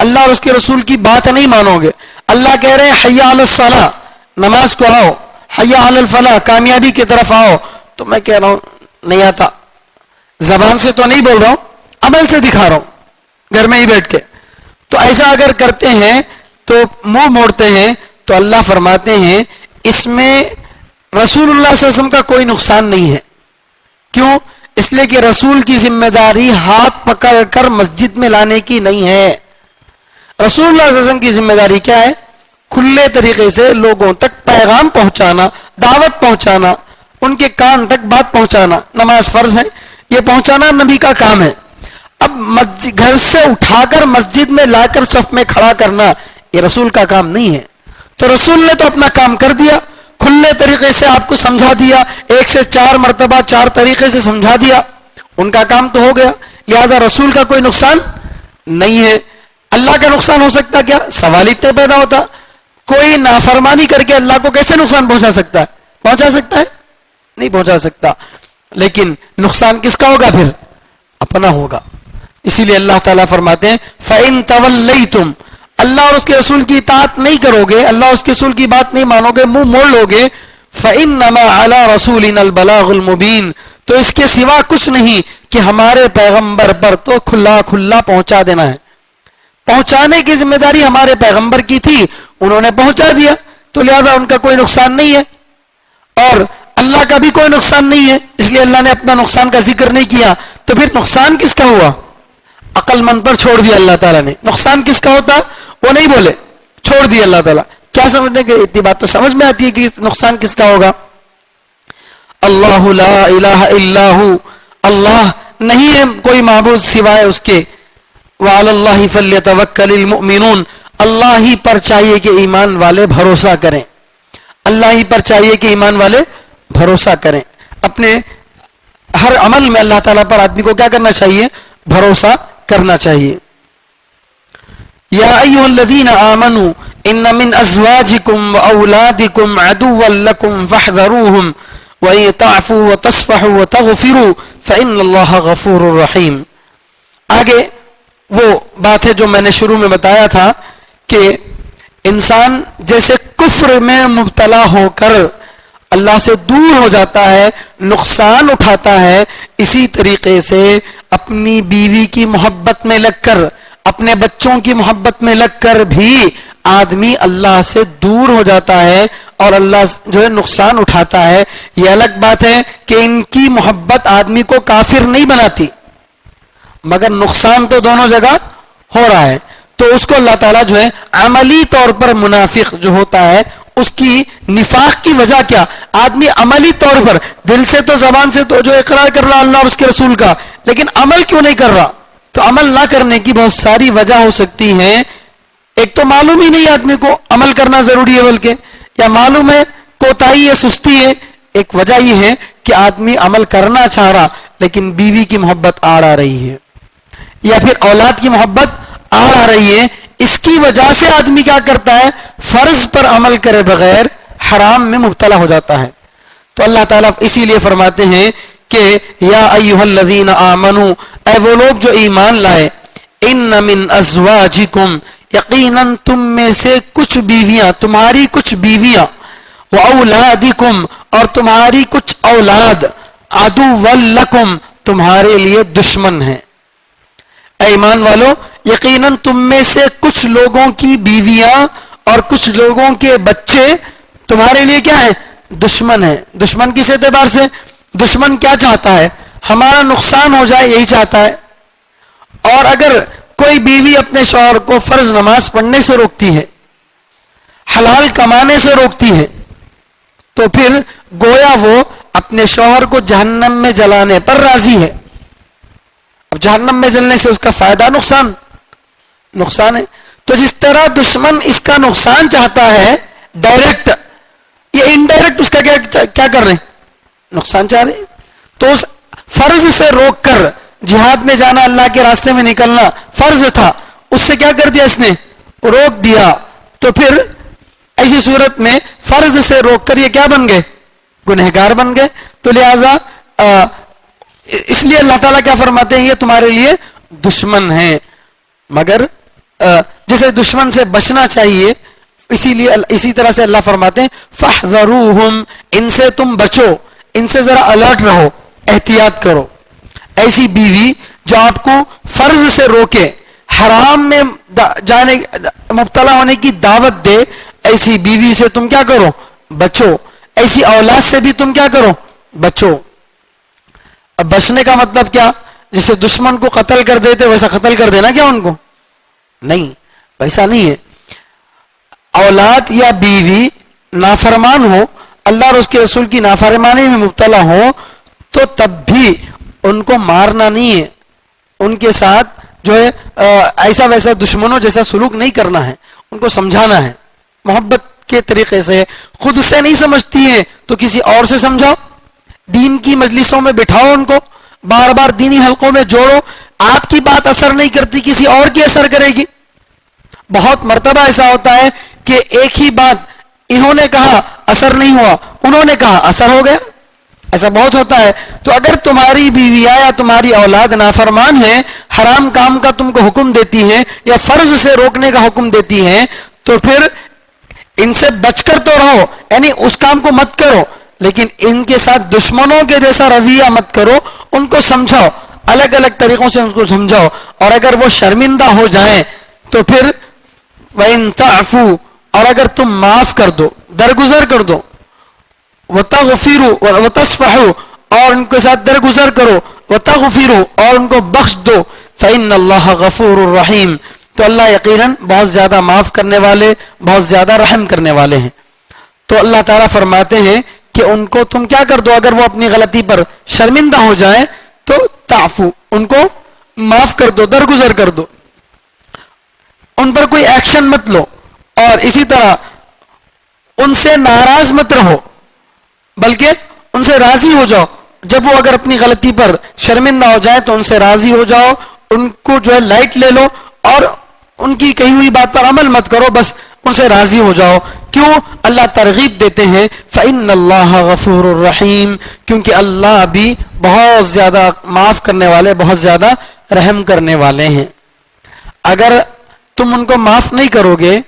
اللہ اور اس کے رسول کی بات نہیں مانو گے. اللہ کہہ رہے ہیں حی علی الصلاۃ، نماز کو آؤ، حی علی الفلاح، کامیابی کی طرف آؤ. تو میں کہہ رہا ہوں نہیں آتا، زبان سے تو نہیں بول رہا ہوں، عمل سے دکھا رہا ہوں گھر میں ہی بیٹھ کے. تو ایسا اگر کرتے ہیں تو منہ موڑتے ہیں تو اللہ فرماتے ہیں اس میں رسول اللہ صلی اللہ علیہ وسلم کا کوئی نقصان نہیں ہے. کیوں؟ اس لیے کہ رسول کی ذمہ داری ہاتھ پکڑ کر مسجد میں لانے کی نہیں ہے. رسول اللہ صلی اللہ علیہ وسلم کی ذمہ داری کیا ہے؟ کھلے طریقے سے لوگوں تک پیغام پہنچانا، دعوت پہنچانا، ان کے کان تک بات پہنچانا. نماز فرض ہے، یہ پہنچانا نبی کا کام ہے. اب گھر سے اٹھا کر مسجد میں لا کر صف میں کھڑا کرنا یہ رسول کا کام نہیں ہے. تو رسول نے تو اپنا کام کر دیا، کھلے طریقے سے آپ کو سمجھا دیا، 1 سے 4 مرتبہ 4 طریقے سے سمجھا دیا، ان کا کام تو ہو گیا. لہذا رسول کا کوئی نقصان نہیں ہے. اللہ کا نقصان ہو سکتا کیا؟ سوال اتنے پیدا ہوتا. کوئی نافرمانی کر کے اللہ کو کیسے نقصان پہنچا سکتا ہے؟ پہنچا سکتا ہے؟ نہیں پہنچا سکتا. لیکن نقصان کس کا ہوگا؟ پھر اپنا ہوگا. اسی لیے اللہ تعالیٰ فرماتے ہیں فَإِن تَوَلَّيْتُمْ، اللہ اور اس کے رسول کی اطاعت نہیں کرو گے، اللہ اور اس کے رسول کی بات نہیں مانو گے، منہ موڑ لو گے، فَإِنَّمَا عَلَى رَسُولِنَا الْبَلَاغُ الْمُبِينُ، تو اس کے سوا کچھ نہیں کہ ہمارے پیغمبر پر تو کھلا کھلا پہنچا دینا ہے. پہنچانے کی ذمہ داری ہمارے پیغمبر کی تھی، انہوں نے پہنچا دیا، تو لہذا ان کا کوئی نقصان نہیں ہے اور اللہ کا بھی کوئی نقصان نہیں ہے. اس لیے اللہ نے اپنا نقصان کا ذکر نہیں کیا. تو پھر نقصان کس کا ہوا؟ عقل مند پر چھوڑ دیا اللہ تعالیٰ نے. نقصان کس کا ہوتا وہ نہیں بولے، چھوڑ دیا اللہ تعالیٰ. کیا سمجھنے کے اتنی بات تو سمجھ میں آتی ہے کہ نقصان کس کا ہوگا. اللہ لا الہ الا ہو، اللہ نہیں ہے کوئی معبود سوائے اس کے. وعلی اللہ فلیتوکل المؤمنون، اللہ ہی پر چاہیے کہ ایمان والے بھروسہ کریں. اللہ ہی پر چاہیے کہ ایمان والے بھروسہ کریں. اپنے ہر عمل میں اللہ تعالیٰ پر آدمی کو کیا کرنا چاہیے؟ بھروسہ کرنا چاہیے. یا ایھا الذین آمنوا ان من ازواجکم واولادکم عدوا لکم فاحذروہم وان تعفوا وتصفحوا وتغفروا فان اللہ غفور رحیم. آگے وہ بات ہے جو میں نے شروع میں بتایا تھا کہ انسان جیسے کفر میں مبتلا ہو کر اللہ سے دور ہو جاتا ہے، نقصان اٹھاتا ہے، اسی طریقے سے اپنی بیوی کی محبت میں لگ کر، اپنے بچوں کی محبت میں لگ کر بھی آدمی اللہ سے دور ہو جاتا ہے اور اللہ جو ہے نقصان اٹھاتا ہے. یہ الگ بات ہے کہ ان کی محبت آدمی کو کافر نہیں بناتی، مگر نقصان تو دونوں جگہ ہو رہا ہے. تو اس کو اللہ تعالیٰ جو ہے عملی طور پر منافق جو ہوتا ہے اس کی نفاق کی وجہ کیا؟ آدمی عملی طور پر دل سے تو زبان سے تو جو اقرار کر رہا اللہ اور اس کے رسول کا، لیکن عمل کیوں نہیں کر رہا؟ تو عمل نہ کرنے کی بہت ساری وجہ ہو سکتی ہیں. ایک تو معلوم ہی نہیں آدمی کو عمل کرنا ضروری ہے، بلکہ یا معلوم ہے کوتاہی ہے، سستی ہے. ایک وجہ یہ ہے کہ آدمی عمل کرنا چاہ رہا لیکن بیوی کی محبت آڑ آ رہی ہے یا پھر اولاد کی محبت آڑ آ رہی ہے. اس کی وجہ سے آدمی کیا کرتا ہے؟ فرض پر عمل کرے بغیر حرام میں مبتلا ہو جاتا ہے. تو اللہ تعالیٰ اسی لیے فرماتے ہیں کہ یا ایھا الذین آمنو، اے وہ لوگ جو ایمان لائے، ان من ازواجکم، یقیناً تم میں سے کچھ بیویاں، تمہاری کچھ بیویاں، واولادکم، اور تمہاری کچھ اولاد، عدو لکم، تمہارے لیے دشمن ہیں. اے ایمان والو، یقیناً تم میں سے کچھ لوگوں کی بیویاں اور کچھ لوگوں کے بچے تمہارے لیے کیا ہے؟ دشمن ہے. دشمن کس اعتبار سے؟ دشمن کیا چاہتا ہے؟ ہمارا نقصان ہو جائے، یہی چاہتا ہے. اور اگر کوئی بیوی اپنے شوہر کو فرض نماز پڑھنے سے روکتی ہے، حلال کمانے سے روکتی ہے، تو پھر گویا وہ اپنے شوہر کو جہنم میں جلانے پر راضی ہے. اب جہنم میں جلنے سے اس کا فائدہ نقصان ہے. تو جس طرح دشمن اس کا نقصان چاہتا ہے ڈائریکٹ، یہ انڈائریکٹ اس کا کیا کر رہے ہیں؟ نقصان چاہ رہے ہیں. تو اس فرض سے روک کر جہاد میں جانا، اللہ کے راستے میں نکلنا فرض تھا، اس سے کیا کر دیا اس نے؟ روک دیا. تو پھر ایسی صورت میں فرض سے روک کر یہ کیا بن گئے؟ گنہگار بن گئے. تو لہذا اس لیے اللہ تعالیٰ کیا فرماتے ہیں؟ یہ تمہارے لیے دشمن ہیں. مگر جسے دشمن سے بچنا چاہیے، اسی طرح سے اللہ فرماتے ہیں فاحذروہم، ان سے تم بچو، ان سے ذرا الرٹ رہو، احتیاط کرو. ایسی بیوی جو آپ کو فرض سے روکے، حرام میں مبتلا ہونے کی دعوت دے، ایسی بیوی سے تم کیا کرو؟ بچو. ایسی اولاد سے بھی تم کیا کرو؟ بچو. اب بچنے کا مطلب کیا؟ جسے دشمن کو قتل کر دیتے ویسا قتل کر دینا کیا ان کو؟ نہیں، ویسا نہیں ہے. اولاد یا بیوی نافرمان ہو، اللہ اور اس کے رسول کی نافرمانی میں مبتلا ہو، تو تب بھی ان کو مارنا نہیں ہے، ان کے ساتھ جو ہے ایسا ویسا دشمنوں جیسا سلوک نہیں کرنا ہے، ان کو سمجھانا ہے محبت کے طریقے سے. خود سے نہیں سمجھتی ہیں تو کسی اور سے سمجھاؤ، دین کی مجلسوں میں بٹھاؤ، ان کو بار بار دینی حلقوں میں جوڑو. آپ کی بات اثر نہیں کرتی، کسی اور کی اثر کرے گی. بہت مرتبہ ایسا ہوتا ہے کہ ایک ہی بات انہوں نے کہا اثر نہیں ہوا، انہوں نے کہا اثر ہو گیا. ایسا بہت ہوتا ہے. تو اگر تمہاری بیویاں یا تمہاری اولاد نافرمان ہے، حرام کام کا تم کو حکم دیتی ہیں یا فرض سے روکنے کا حکم دیتی ہیں، تو پھر ان سے بچ کر تو رہو، یعنی اس کام کو مت کرو، لیکن ان کے ساتھ دشمنوں کے جیسا رویہ مت کرو. ان کو سمجھاؤ، الگ الگ طریقوں سے ان کو سمجھاؤ، اور اگر وہ شرمندہ ہو جائیں تو پھر وَإِن تَعْفُوا، اور اگر تم معاف کر دو، درگزر کر دو، وَتَغْفِرُوا وَتَصْفَحُوا، اور ان کے ساتھ درگزر کرو، وَتَغْفِرُوا، اور ان کو بخش دو، فَإِنَّ اللَّهَ غَفُورٌ رَحِيمٌ، تو اللہ یقیناً بہت زیادہ معاف کرنے والے، بہت زیادہ رحم کرنے والے ہیں. تو اللہ تعالیٰ فرماتے ہیں کہ ان کو تم کیا کر دو، اگر وہ اپنی غلطی پر شرمندہ ہو جائیں تو تعفو، ان کو معاف کر دو، درگزر کر دو، ان پر کوئی ایکشن مت لو. اور اسی طرح ان سے ناراض مت رہو، بلکہ ان سے راضی ہو جاؤ. جب وہ اگر اپنی غلطی پر شرمندہ ہو جائے تو ان سے راضی ہو جاؤ، ان کو جو ہے لائٹ لے لو، اور ان کی کہی ہوئی بات پر عمل مت کرو، بس ان سے راضی ہو جاؤ. کیوں؟ اللہ ترغیب دیتے ہیں فَإِنَّ اللَّهَ غَفُورٌ رَحِيمٌ، کیونکہ اللہ بھی بہت زیادہ معاف کرنے والے، بہت زیادہ رحم کرنے والے ہیں. اگر تم ان کو معاف نہیں کرو گے،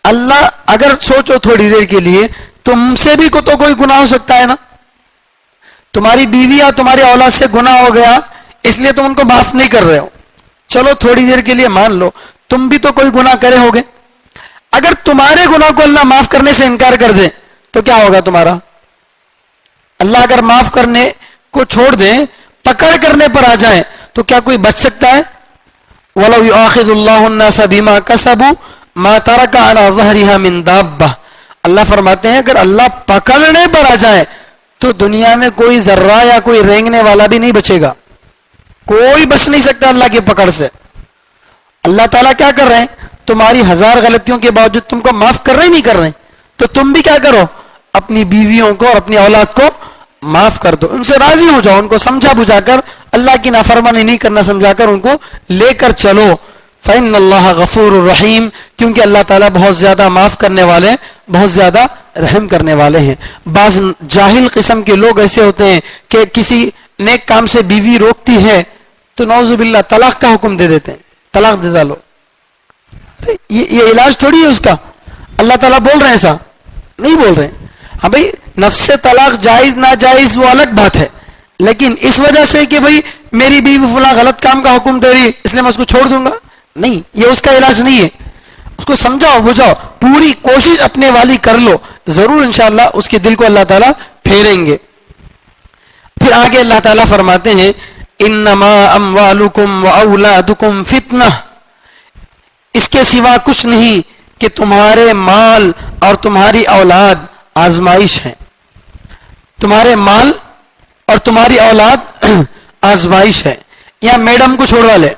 اللہ اگر سوچو تھوڑی دیر کے لیے، تم سے بھی تو کوئی گناہ ہو سکتا ہے نا. تمہاری بیوی یا تمہاری اولاد سے گناہ ہو گیا، اس لیے تم ان کو معاف نہیں کر رہے ہو. چلو تھوڑی دیر کے لیے مان لو تم بھی تو کوئی گناہ کرے ہوگے. اگر تمہارے گناہ کو اللہ معاف کرنے سے انکار کر دے تو کیا ہوگا تمہارا؟ اللہ اگر معاف کرنے کو چھوڑ دے، پکڑ کرنے پر آ جائے، تو کیا کوئی بچ سکتا ہے؟ وَلَوْ يُؤَاخِذُ اللَّهُ النَّاسَ بِمَا كَسَبُوا مَا تَرَكَ عَلَى ظَهْرِهَا مِن دَابَّةٍ. اللہ فرماتے ہیں اگر اللہ پکڑنے پر آ جائے تو دنیا میں کوئی ذرہ یا کوئی رینگنے والا بھی نہیں بچے گا. کوئی بچ نہیں سکتا اللہ کی پکڑ سے. اللہ تعالیٰ کیا کر رہے ہیں؟ تمہاری ہزار غلطیوں کے باوجود تم کو معاف کر رہے نہیں کر رہے، تو تم بھی کیا کرو؟ اپنی بیویوں کو اور اپنی اولاد کو معاف کر دو، ان سے راضی ہو جاؤ، ان کو سمجھا بجھا کر، اللہ کی نافرمانی نہیں کرنا سمجھا کر ان کو لے کر چلو. فَإِنَّ اللَّهَ غَفُورٌ رَحِيمٌ، کیونکہ اللہ تعالیٰ بہت زیادہ معاف کرنے والے، بہت زیادہ رحم کرنے والے ہیں. بعض جاہل قسم کے لوگ ایسے ہوتے ہیں کہ کسی نیک کام سے بیوی روکتی ہے تو نعوذ باللہ طلاق کا حکم دے دیتے ہیں، طلاق دے ڈالو. یہ علاج تھوڑی ہے اس کا. اللہ تعالیٰ بول رہے ہیں ایسا نہیں بول رہے. ہاں بھائی، نفس سے طلاق جائز ناجائز وہ الگ بات ہے، لیکن اس وجہ سے کہ بھائی میری بیوی فلاں غلط کام کا حکم دے رہی اس لیے میں اس کو چھوڑ دوں گا، نہیں، یہ اس کا علاج نہیں ہے. اس کو سمجھاؤ بجھاؤ، پوری کوشش اپنے والی کر لو، ضرور انشاءاللہ اس کے دل کو اللہ تعالیٰ پھیریں گے. پھر آگے اللہ تعالیٰ فرماتے ہیں انما اموالکم واولادکم فتنہ، اس کے سوا کچھ نہیں کہ تمہارے مال اور تمہاری اولاد آزمائش ہیں. تمہارے مال اور تمہاری اولاد آزمائش ہے. یہاں میڈم کو چھوڑوا لے،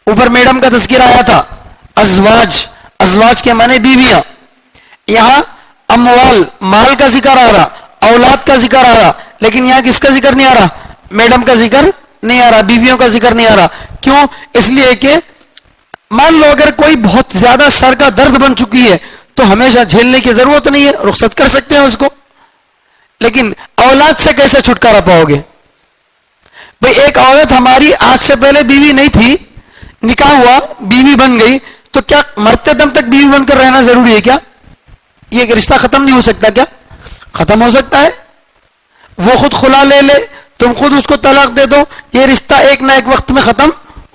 اوپر میڈم کا تذکرہ آیا تھا، ازواج، ازواج کے معنی بیویاں. یہاں اموال، مال کا ذکر آ رہا، اولاد کا ذکر آ رہا، لیکن یہاں کس کا ذکر نہیں آ رہا؟ میڈم کا ذکر نہیں آ رہا، بیویوں کا ذکر نہیں آ رہا. کیوں؟ اس لیے کہ مان لو اگر کوئی بہت زیادہ سر کا درد بن چکی ہے تو ہمیشہ جھیلنے کی ضرورت نہیں ہے، رخصت کر سکتے ہیں اس کو. لیکن اولاد سے کیسے چھٹکارا پاؤ گے؟ بھئی ایک عورت ہماری آج سے پہلے بیوی نہیں تھی، نکاح ہوا، بیوی بن گئی، تو کیا مرتے دم تک بیوی بن کر رہنا ضروری ہے کیا؟ یہ رشتہ ختم نہیں ہو سکتا کیا؟ ختم ہو سکتا ہے. وہ خود خلا لے لے، تم خود اس کو طلاق دے دو، یہ رشتہ ایک نہ ایک وقت میں ختم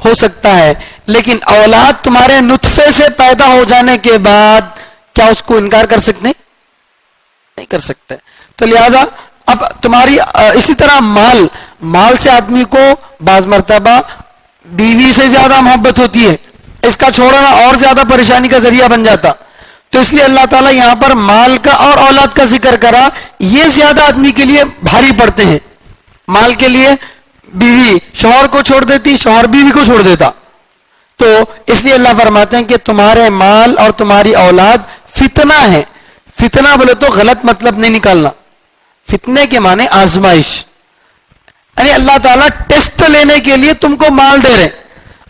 ہو سکتا ہے. لیکن اولاد تمہارے نطفے سے پیدا ہو جانے کے بعد کیا اس کو انکار کر سکتے؟ نہیں کر سکتے. تو لہذا اب تمہاری اسی طرح مال سے آدمی کو بعض مرتبہ بیوی سے زیادہ محبت ہوتی ہے، اس کا چھوڑنا اور زیادہ پریشانی کا ذریعہ بن جاتا. تو اس لیے اللہ تعالیٰ یہاں پر مال کا اور اولاد کا ذکر کرا، یہ زیادہ آدمی کے لیے بھاری پڑتے ہیں. مال کے لیے بیوی شوہر کو چھوڑ دیتی، شوہر بیوی کو چھوڑ دیتا. تو اس لیے اللہ فرماتے ہیں کہ تمہارے مال اور تمہاری اولاد فتنہ ہے. فتنہ بولے تو غلط مطلب نہیں نکالنا، فتنے کے معنی آزمائش، یعنی اللہ تعالیٰ ٹیسٹ لینے کے لیے تم کو مال دے رہے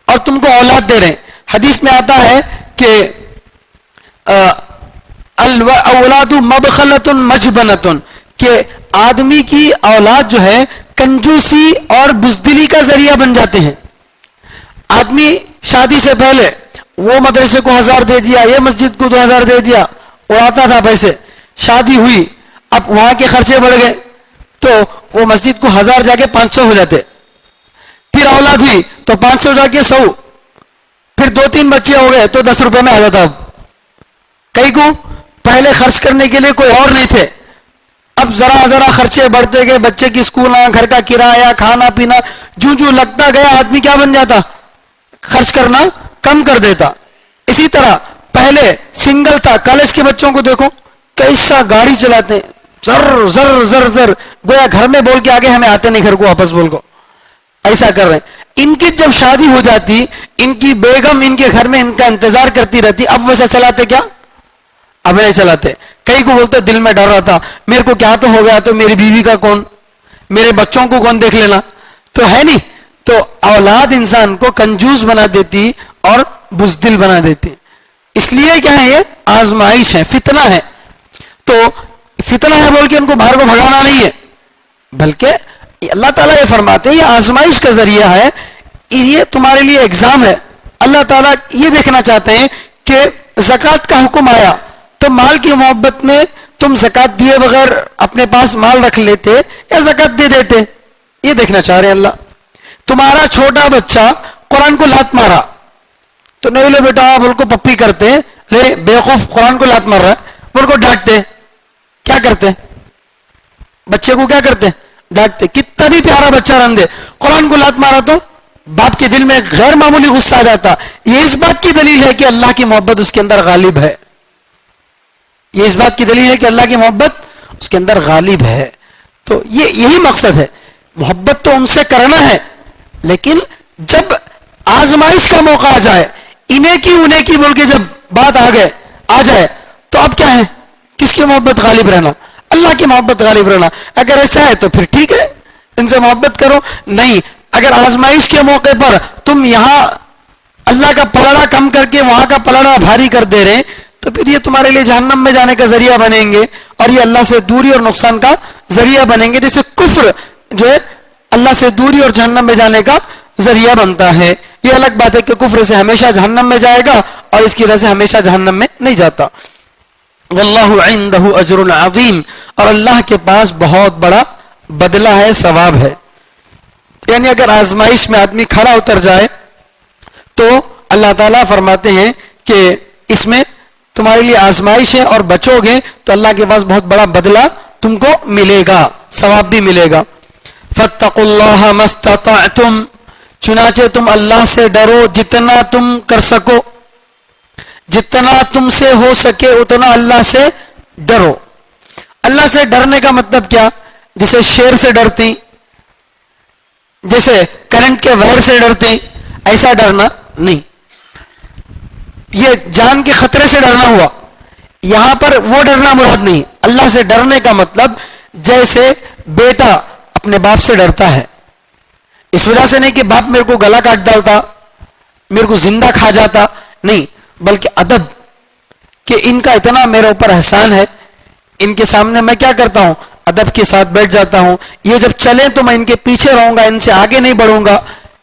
اور تم کو اولاد دے رہے. حدیث میں آتا ہے کہ اولاد مبخلۃ مجبنۃ، کہ آدمی کی اولاد جو ہے کنجوسی اور بزدلی کا ذریعہ بن جاتے ہیں. آدمی شادی سے پہلے وہ مدرسے کو 1000 دے دیا، یہ مسجد کو 2000 دے دیا، اڑاتا تھا پیسے. شادی ہوئی، اب وہاں کے خرچے بڑھ گئے تو وہ مسجد کو 1000 جا کے 500 ہو جاتے. پھر اولاد ہوئی تو 500 جا کے 100، پھر 2-3 بچے ہو گئے تو 10 روپے میں آ جاتا. اب کئی کو پہلے خرچ کرنے کے لیے کوئی اور نہیں تھے، اب ذرا خرچے بڑھتے گئے، بچے کی اسکول، گھر کا کرایہ، کھانا پینا، جو لگتا گیا آدمی کیا بن جاتا، خرچ کرنا کم کر دیتا. اسی طرح پہلے سنگل تھا، کالج کے بچوں کو دیکھو کیسا گاڑی چلاتے ہیں، زر زر زر زر، گویا گھر میں بول کے آگے ہمیں آتے نہیں گھر کو واپس بول کو، ایسا کر رہے ہیں. ان کی جب شادی ہو جاتی، ان کی بیگم ان کے گھر میں ان کا انتظار کرتی رہتی. اب ویسا چلاتے کیا؟ اب نہیں چلاتے. کئی کو بولتے دل میں ڈر رہا تھا، میرے کو کیا تو ہو گیا تو میری بیوی کا کون، میرے بچوں کو کون دیکھ لینا، تو ہے نہیں. تو اولاد انسان کو کنجوس بنا دیتی اور بزدل بنا دیتی. اس لیے کیا ہے، یہ آزمائش ہے، فتنہ ہے. تو فتنہ ہے بول کے ان کو باہر کو بھگانا نہیں ہے، بلکہ اللہ تعالیٰ یہ فرماتے ہیں یہ آزمائش کا ذریعہ ہے، یہ تمہارے لیے ایگزام ہے. اللہ تعالیٰ یہ دیکھنا چاہتے ہیں کہ زکوٰۃ کا حکم آیا تو مال کی محبت میں تم زکوٰۃ دیے بغیر اپنے پاس مال رکھ لیتے یا زکوٰۃ دے دیتے، یہ دیکھنا چاہ رہے ہیں اللہ. تمہارا چھوٹا بچہ قرآن کو لات مارا تو نہیں بولے بیٹا بول کو پپی کرتے، لے بیوقوف قرآن کو لات مار رہا ہے بول کو ڈانٹتے. کیا کرتے بچے کو، کیا کرتے، ڈانٹتے. کتنا بھی پیارا بچہ رن دے، قرآن کو لات مارا تو باپ کے دل میں غیر معمولی غصہ آ جاتا. یہ اس بات کی دلیل ہے کہ اللہ کی محبت اس کے اندر غالب ہے. یہ اس بات کی دلیل ہے کہ اللہ کی محبت اس کے اندر غالب ہے. تو یہی مقصد ہے، محبت تو ان سے کرنا ہے، لیکن جب آزمائش کا موقع آ جائے، انہیں کی بول کے جب بات آ جائے تو اب کیا ہے، کس کی محبت غالب رہنا، اللہ کی محبت غالب رہنا. اگر ایسا ہے تو پھر ٹھیک ہے، ان سے محبت کرو. نہیں، اگر آزمائش کے موقع پر تم یہاں اللہ کا پلڑا کم کر کے وہاں کا پلڑا بھاری کر دے رہے تو پھر یہ تمہارے لیے جہنم میں جانے کا ذریعہ بنیں گے اور یہ اللہ سے دوری اور نقصان کا ذریعہ بنیں گے. جیسے کفر جو ہے اللہ سے دوری اور جہنم میں جانے کا ذریعہ بنتا ہے. یہ الگ بات ہے کہ کفر سے ہمیشہ جہنم میں جائے گا اور اس کی وجہ سے ہمیشہ جہنم میں نہیں جاتا. واللہ عندہ اجر عظیم، اور اللہ کے پاس بہت بڑا بدلہ ہے، ثواب ہے. یعنی اگر آزمائش میں آدمی کھڑا اتر جائے تو اللہ تعالیٰ فرماتے ہیں کہ اس میں تمہارے لیے آزمائش ہے اور بچو گے تو اللہ کے پاس بہت بڑا بدلہ تم کو ملے گا، ثواب بھی ملے گا. فاتقوا اللہ ما استطعتم، چنانچہ تم اللہ سے ڈرو جتنا تم کر سکو، جتنا تم سے ہو سکے اتنا اللہ سے ڈرو. اللہ سے ڈرنے کا مطلب کیا؟ جیسے شیر سے ڈرتی، جیسے کرنٹ کے وائر سے ڈرتی، ایسا ڈرنا نہیں. یہ جان کے خطرے سے ڈرنا ہوا، یہاں پر وہ ڈرنا مراد نہیں. اللہ سے ڈرنے کا مطلب جیسے بیٹا اپنے باپ سے ڈرتا ہے، اس وجہ سے نہیں کہ باپ میرے کو گلا کاٹ ڈالتا، میرے کو زندہ کھا جاتا، نہیں، بلکہ ادب کہ ان کا اتنا میرے اوپر احسان ہے، ان کے سامنے میں کیا کرتا ہوں، ادب کے ساتھ بیٹھ جاتا ہوں. یہ جب چلیں تو میں ان کے پیچھے رہوں گا، ان سے آگے نہیں بڑھوں گا.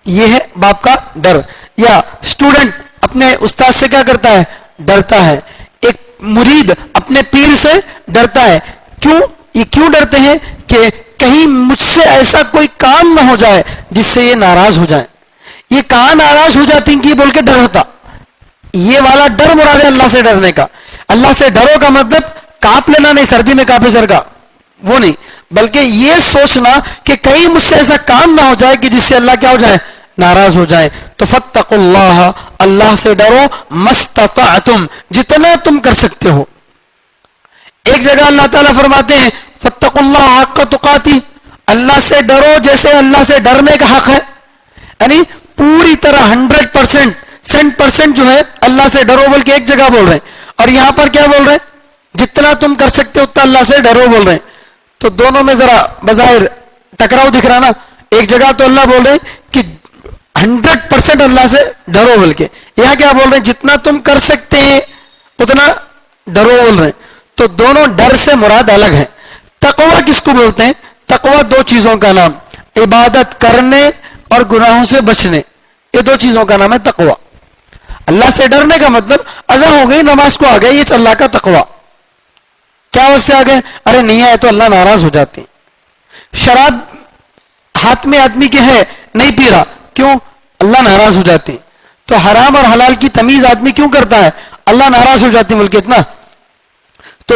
یہ ہے باپ کا ڈر. یا اسٹوڈنٹ اپنے استاد سے کیا کرتا ہے، ڈرتا ہے. ایک مرید اپنے پیر سے ڈرتا ہے. یہ کیوں ڈرتے ہیں کہ کہیں مجھ سے ایسا کوئی کام نہ ہو جائے جس سے یہ ناراض ہو جائے. یہ کہاں ناراض ہو جاتی ہیں کہ بول کے ڈر ہوتا. یہ والا ڈر مراد ہے اللہ سے ڈرنے کا. اللہ سے ڈرو کا مطلب کانپ لینا نہیں، سردی میں کانپے سر کا، وہ نہیں، بلکہ یہ سوچنا کہ کہیں مجھ سے ایسا کام نہ ہو جائے کہ جس سے اللہ کیا ہو جائے، ناراض ہو جائے. تو فاتقوا اللہ، اللہ سے ڈرو، مستطعتم، جتنا تم کر سکتے ہو. ایک جگہ اللہ تعالیٰ فرماتے ہیں فاتقوا اللہ حق تقاتہ، اللہ سے ڈرو جیسے اللہ سے ڈرنے کا حق ہے، یعنی پوری طرح 100% جو ہے اللہ سے ڈرو بول کے ایک جگہ بول رہے ہیں، اور یہاں پر کیا بول رہے ہیں، جتنا تم کر سکتے ہو اتنا اللہ سے ڈرو بول رہے ہیں. تو دونوں میں ذرا بظاہر ٹکراؤ دکھ رہا نا. ایک جگہ تو اللہ بول رہے ہیں کہ 100% اللہ سے ڈرو بول کے، یہاں کیا بول رہے ہیں، جتنا تم کر سکتے ہیں اتنا ڈرو بول رہے ہیں. تو دونوں ڈر سے مراد الگ ہے. تقوی کس کو بولتے ہیں؟ تقوی دو چیزوں کا نام، عبادت کرنے اور گناہوں سے بچنے، یہ دو چیزوں کا نام ہے تقوی. اللہ سے ڈرنے کا مطلب اذان ہو گئی، نماز کو آ گئے، یہ اللہ کا تقوی. کیا اس سے آ گئے، ارے نہیں آئے تو اللہ ناراض ہو جاتے ہیں. شراب ہاتھ میں آدمی کے ہے، نہیں پی رہا، کیوں؟ اللہ ناراض ہو جاتے ہیں. تو حرام اور حلال کی تمیز آدمی کیوں کرتا ہے؟ اللہ ناراض ہو جاتے ہیں بلکہ اتنا. تو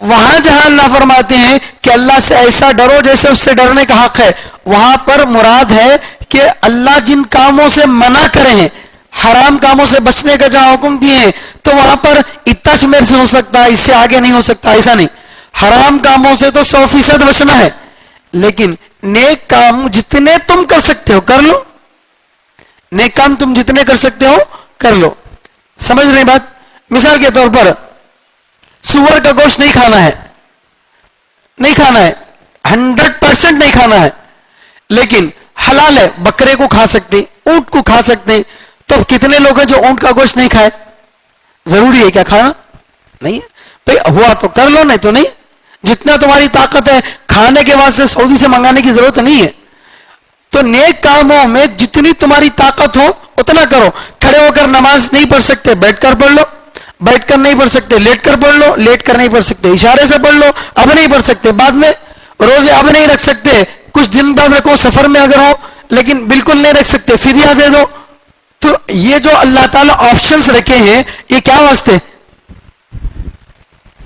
وہاں جہاں اللہ فرماتے ہیں کہ اللہ سے ایسا ڈرو جیسے اس سے ڈرنے کا حق ہے، وہاں پر مراد ہے کہ اللہ جن کاموں سے منع کرے ہیں، حرام کاموں سے بچنے کا جہاں حکم دیے ہیں، تو وہاں پر اتنا میرے سے ہو سکتا ہے، اس سے آگے نہیں ہو سکتا، ایسا نہیں. حرام کاموں سے تو 100% بچنا ہے، لیکن نیک کام جتنے تم کر سکتے ہو کر لو. نیک کام تم جتنے کر سکتے ہو کر لو. سمجھ رہے بات؟ مثال کے طور پر سور کا گوشت نہیں کھانا ہے، نہیں کھانا ہے، 100% نہیں کھانا ہے، لیکن حلال ہے، بکرے کو کھا سکتے، اونٹ کو کھا سکتے. تو کتنے لوگ ہیں جو اونٹ کا گوشت نہیں کھائے؟ ضروری ہے کیا کھانا؟ نہیں ہے بھائی، ہوا تو کر لو، نہیں تو نہیں. جتنا تمہاری طاقت ہے، کھانے کے واسطے سعودی سے منگانے کی ضرورت نہیں ہے. تو نیک کاموں میں جتنی تمہاری طاقت ہو اتنا کرو. کھڑے ہو کر نماز نہیں پڑھ سکتے، بیٹھ کر پڑھ لو. بیٹھ کر نہیں پڑھ سکتے، لیٹ کر پڑھ لو. لیٹ کر نہیں پڑھ سکتے، اشارے سے پڑھ لو. اب نہیں پڑھ سکتے، بعد میں. روزے اب نہیں رکھ سکتے، کچھ دن بعد رکھو، سفر میں اگر ہو، لیکن بالکل نہیں رکھ سکتے، فدیہ دے دو. تو یہ جو اللہ تعالیٰ آپشنز رکھے ہیں، یہ کیا واسطے؟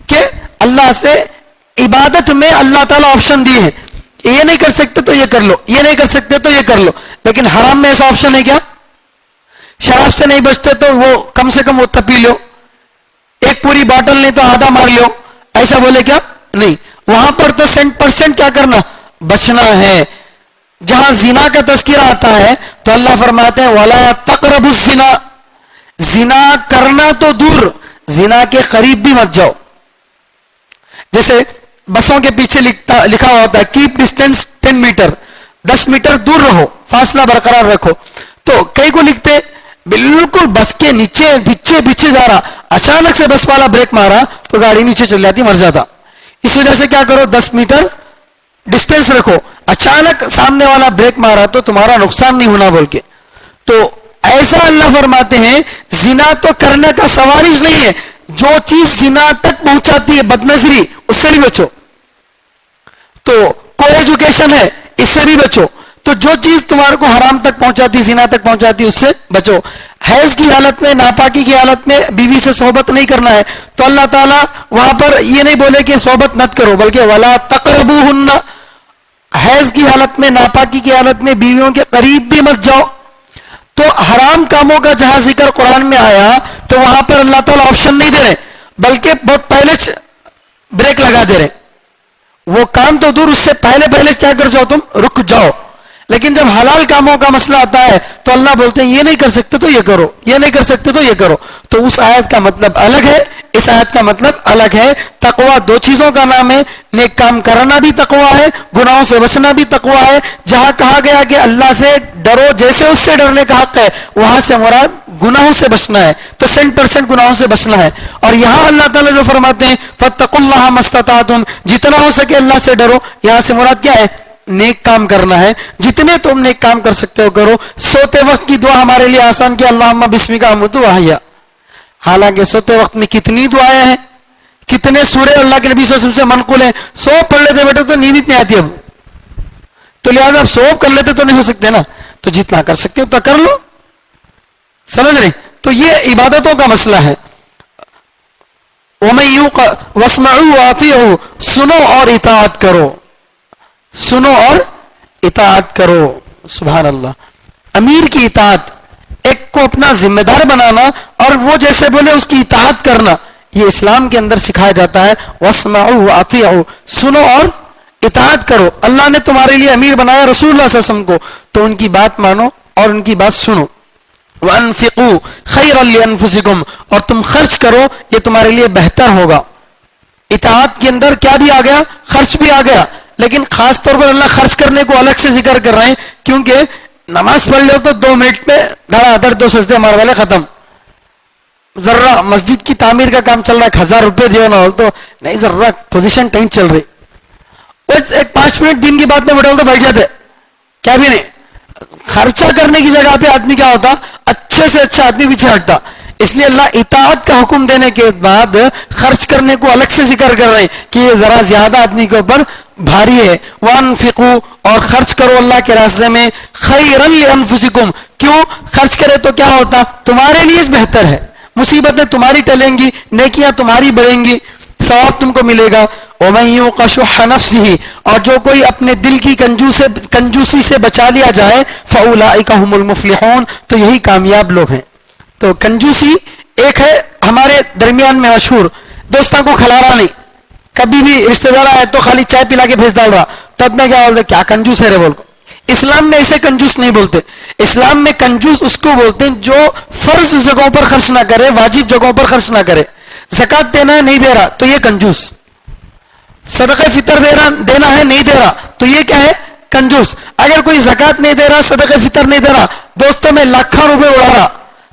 کہ اللہ سے عبادت میں اللہ تعالیٰ آپشن دیے ہیں. یہ نہیں کر سکتے تو یہ کر لو، یہ نہیں کر سکتے تو یہ کر لو. لیکن حرام میں ایسا آپشن ہے کیا؟ شراب سے نہیں بچتے تو وہ کم سے کم اتنا پی لو، ایک پوری باٹل نہیں تو آدھا مار لو، ایسا بولے کیا؟ نہیں. وہاں پر تو 100% کیا کرنا؟ بچنا ہے. جہاں زنا کا تذکرہ آتا ہے تو اللہ فرماتے ہیں وَلَا تَقْرَبُوا الزِّنَا، زنا کرنا تو دور، زنا کے قریب بھی مت جاؤ. جیسے بسوں کے پیچھے لکھا ہوتا ہے کیپ ڈسٹینس 10 میٹر، 10 میٹر دور رہو، فاصلہ برقرار رکھو. تو کئی کو لکھتے بالکل بس کے نیچے پیچھے جا رہا، اچانک سے بس والا بریک مارا تو گاڑی نیچے چل جاتی، مر جاتا. اس وجہ سے کیا کرو، 10 میٹر ڈسٹینس رکھو. اچانک سامنے والا بریک مارا تو تمہارا نقصان نہیں ہونا بول کے. تو ایسا اللہ فرماتے ہیں زنا تو کرنے کا سوال ہی نہیں ہے. جو چیز زنا تک پہنچاتی ہے، بدنظری، اس سے بھی بچو. تو کو ایجوکیشن ہے، اس سے بھی بچو. تو جو چیز تمہارے کو حرام تک پہنچاتی، زنا تک پہنچاتی، اس سے بچو. حیض کی حالت میں، ناپاکی کی حالت میں بیوی سے صحبت نہیں کرنا ہے، تو اللہ تعالیٰ وہاں پر یہ نہیں بولے کہ صحبت مت کرو، بلکہ وَلَا تَقْرَبُوهُنَّ، حیض کی حالت میں، ناپاکی کی حالت میں بیویوں کے قریب بھی مت جاؤ. تو حرام کاموں کا جہاں ذکر قرآن میں آیا تو وہاں پر اللہ تعالیٰ آپشن نہیں دے رہے، بلکہ بہت پہلے بریک لگا دے رہے. وہ کام تو دور، اس سے پہلے کیا کر جاؤ، تم رک جاؤ. لیکن جب حلال کاموں کا مسئلہ آتا ہے تو اللہ بولتے ہیں یہ نہیں کر سکتے تو یہ کرو، یہ نہیں کر سکتے تو یہ کرو. تو اس آیت کا مطلب الگ ہے، اس آیت کا مطلب الگ ہے. تقوی دو چیزوں کا نام ہے، نیک کام کرنا بھی تقوی ہے، گناہوں سے بچنا بھی تقوی ہے. جہاں کہا گیا کہ اللہ سے ڈرو جیسے اس سے ڈرنے کا حق ہے، وہاں سے مراد گناہوں سے بچنا ہے، تو 100% گناہوں سے بچنا ہے. اور یہاں اللہ تعالیٰ جو فرماتے ہیں فَاتَّقُوا اللَّهَ مَا اسْتَطَعْتُمْ، جتنا ہو سکے اللہ سے ڈرو، یہاں سے مراد کیا ہے؟ نیک کام کرنا ہے. جتنے تم نیک کام کر سکتے ہو کرو. سوتے وقت کی دعا ہمارے لیے آسان کی، اللہم بسمک اموت واحیا. حالانکہ سوتے وقت میں کتنی دعائیں ہیں، کتنے سورے اللہ کے نبی صلی اللہ علیہ وسلم سے منقول ہیں. سو پڑھ لیتے بیٹے تو نیند نہیں آتی اب، تو لہٰذا اب سو کر لیتے تو نہیں ہو سکتے نا، تو جتنا کر سکتے ہو تو کر لو. سمجھ رہے؟ تو یہ عبادتوں کا مسئلہ ہے. وَمَن يُوقَ وَاسْمَعُوا وَأَطِيعُوا، سنو اور اطاعت کرو، سنو اور اطاعت کرو. سبحان اللہ. امیر کی اطاعت، ایک کو اپنا ذمہ دار بنانا اور وہ جیسے بولے اس کی اطاعت کرنا، یہ اسلام کے اندر سکھایا جاتا ہے. وَاسْمَعُوا وَأَطِيعُوا، سنو اور اطاعت کرو. اللہ نے تمہارے لیے امیر بنایا رسول اللہ صلی اللہ علیہ وسلم کو، تو ان کی بات مانو اور ان کی بات سنو. وَأَنفِقُوا خَيْرًا لِأَنفُسِكُمْ، اور تم خرچ کرو، یہ تمہارے لیے بہتر ہوگا. اطاعت کے اندر کیا بھی آ گیا؟ خرچ بھی آ گیا. لیکن خاص طور پر اللہ خرچ کرنے کو الگ سے ذکر کر رہے ہیں، کیونکہ نماز پڑھ لو تو 2 منٹ میں دھڑا دھڑ 2 سجدے مار والے ختم. ذرا مسجد کی تعمیر کا کام چل رہا ہے، 1000 روپے دیو نہ ہو تو نہیں، ذرا پوزیشن ٹائم چل رہی، ایک 5 منٹ دن کی بات میں بیٹھا تو بیٹھ جاتے، کیا بھی نہیں. خرچہ کرنے کی جگہ پہ آدمی کیا ہوتا؟ اچھے سے اچھا آدمی پیچھے ہٹتا. اس لیے اللہ اطاعت کا حکم دینے کے بعد خرچ کرنے کو الگ سے ذکر کر رہے ہیں کہ یہ ذرا زیادہ آدمی کے اوپر بھاری ہے. وَأَنفِقُوا، اور خرچ کرو اللہ کے راستے میں. خَيْرًا لِأَنفُسِكُمْ، کیوں؟ خرچ کرے تو کیا ہوتا؟ تمہارے لیے بہتر ہے، مصیبتیں تمہاری ٹلیں گی، نیکیاں تمہاری بڑھیں گی، ثواب تم کو ملے گا. وَمَن يُوقَ شُحَّ نَفْسِهِ، اور جو کوئی اپنے دل کی کنجوسی سے بچا لیا جائے، فَأُولَٰئِكَ هُمُ الْمُفْلِحُونَ، تو یہی کامیاب لوگ ہیں. تو کنجوسی ایک ہے ہمارے درمیان میں مشہور، دوستوں کو کھلا رہا نہیں، کبھی بھی رشتہ دار آئے تو خالی چائے پلا کے بھیج ڈال رہا، تب میں کیا بولتے؟ کیا کنجوس ہے رے بول کو. اسلام میں اسے کنجوس نہیں بولتے. اسلام میں کنجوس اس کو بولتے ہیں جو فرض جگہوں پر خرچ نہ کرے، واجب جگہوں پر خرچ نہ کرے. زکات دینا ہے نہیں دے رہا تو یہ کنجوس. صدقہ فطر دینا ہے نہیں دے رہا تو یہ کیا ہے؟ کنجوس. اگر کوئی زکات نہیں دے رہا، صدقہ فطر نہیں دے رہا، دوستوں میں لاکھوں روپے اڑا رہا،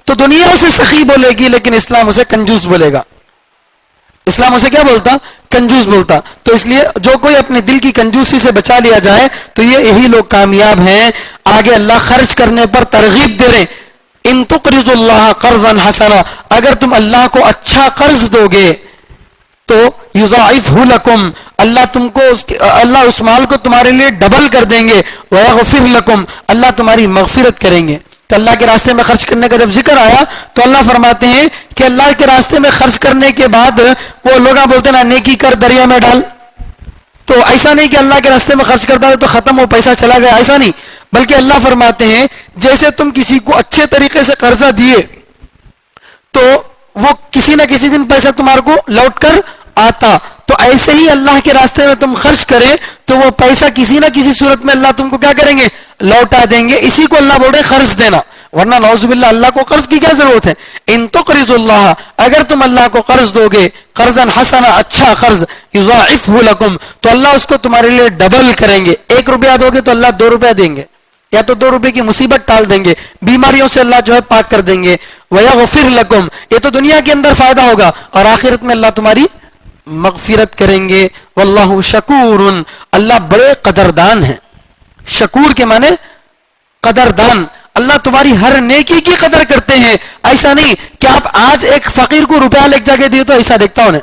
تو دنیا اسے سخی بولے گی، لیکن اسلام اسے کنجوس بولے گا. اسلام اسے کیا بولتا؟ کنجوس بولتا. تو اس لیے جو کوئی اپنے دل کی کنجوسی سے بچا لیا جائے تو یہی لوگ کامیاب ہیں. آگے اللہ خرچ کرنے پر ترغیب دے رہے. ان تقرضوا اللہ قرضا حسنا، اگر تم اللہ کو اچھا قرض دو گے تو یضاعفہ لکم، اللہ تم کو اللہ اس مال کو تمہارے لیے ڈبل کر دیں گے. ویغفر لکم، اللہ تمہاری مغفرت کریں گے. تو اللہ کے راستے میں خرچ کرنے کا جب ذکر آیا تو اللہ فرماتے ہیں کہ اللہ کے راستے میں خرچ کرنے کے بعد وہ لوگ بولتے ہیں نا نیکی کر دریا میں ڈال، تو ایسا نہیں کہ اللہ کے راستے میں خرچ کرتا ہے تو ختم ہو پیسہ چلا گیا، ایسا نہیں. بلکہ اللہ فرماتے ہیں جیسے تم کسی کو اچھے طریقے سے قرضہ دیے تو وہ کسی نہ کسی دن پیسہ تمہارے کو لوٹ کر آتا، تو ایسے ہی اللہ کے راستے میں تم خرچ کریں تو وہ پیسہ کسی نہ کسی صورت میں اللہ تم کو کیا کریں گے؟ لوٹا دیں گے. اسی کو اللہ بول رہے قرض دینا، ورنہ نعوذ باللہ اللہ کو قرض کی کیا ضرورت ہے؟ ان تقرضوا اللہ، اگر تم اللہ کو قرض دو گے، قرضا حسنا، اچھا قرض، یضاعفہ لکم، تو اللہ اس کو تمہارے لیے ڈبل کریں گے. 1 روپیہ دو گے تو اللہ 2 روپیہ دیں گے، یا تو 2 روپے کی مصیبت ٹال دیں گے، بیماریوں سے اللہ جو ہے پاک کر دیں گے. ویغفر لکم، یہ تو دنیا کے اندر فائدہ ہوگا، اور آخرت میں اللہ تمہاری مغفرت کریں گے. واللہ شکور، اللہ بڑے قدردان ہیں. شکور کے معنی قدردان، اللہ تمہاری ہر نیکی کی قدر کرتے ہیں. ایسا نہیں کہ آپ آج ایک فقیر کو روپیہ لے جا کے دیے تو ایسا دیکھتا ہوں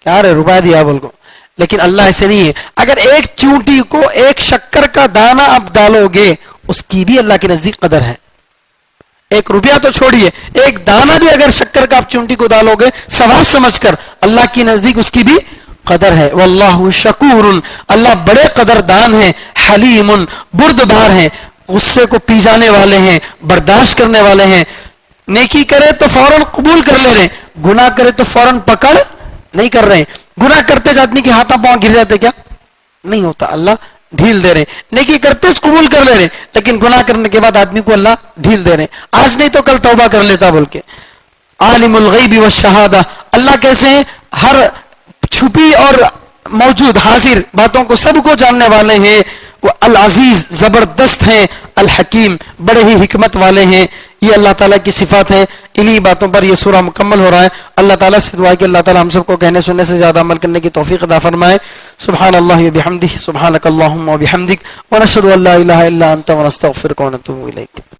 کیا رے روپیہ دیا بول کو، لیکن اللہ ایسے نہیں ہے. اگر ایک چونٹی کو ایک شکر کا دانہ آپ ڈالو گے اس کی بھی اللہ کے نزدیک قدر ہے. 1 روپیہ تو چھوڑیے، ایک دانہ بھی اگر شکر کا آپ چونٹی کو ڈالو گے ثواب سمجھ کر، اللہ کی نزدیک اس کی بھی قدر ہے. واللہ شکور، اللہ بڑے قدردان ہیں. حلیم، بردبار ہیں، غصے کو پی جانے والے ہیں، برداشت کرنے والے ہیں. نیکی کرے تو فوراً قبول کر لے رہے، گناہ کرے تو فوراً پکڑ نہیں کر رہے. گناہ کرتے جو آدمی کے ہاتھوں پاؤں گر جاتے کیا نہیں ہوتا، اللہ ڈھیل دے رہے. نیکی کرتے اس قبول کر لے رہے، لیکن گناہ کرنے کے بعد آدمی کو اللہ ڈھیل دے رہے. آج نہیں تو کل توبہ کر لیتا بول کے. عالم الغیب والشہادہ، اللہ کیسے ہیں؟ ہر چھپی اور موجود حاضر باتوں کو سب کو جاننے والے ہیں. وہ العزیز، زبردست ہیں. الحکیم، بڑے ہی حکمت والے ہیں. یہ اللہ تعالیٰ کی صفات ہے. انہی باتوں پر یہ سورہ مکمل ہو رہا ہے. اللہ تعالیٰ سے دعا ہے کہ اللہ تعالیٰ ہم سب کو کہنے سننے سے زیادہ عمل کرنے کی توفیق عطا فرمائے. سبحان اللہ و بحمدہ، سبحانک اللہم و بحمدک، ونشہد ان لا الہ الا انت ونستغفرک ونتوب الیک.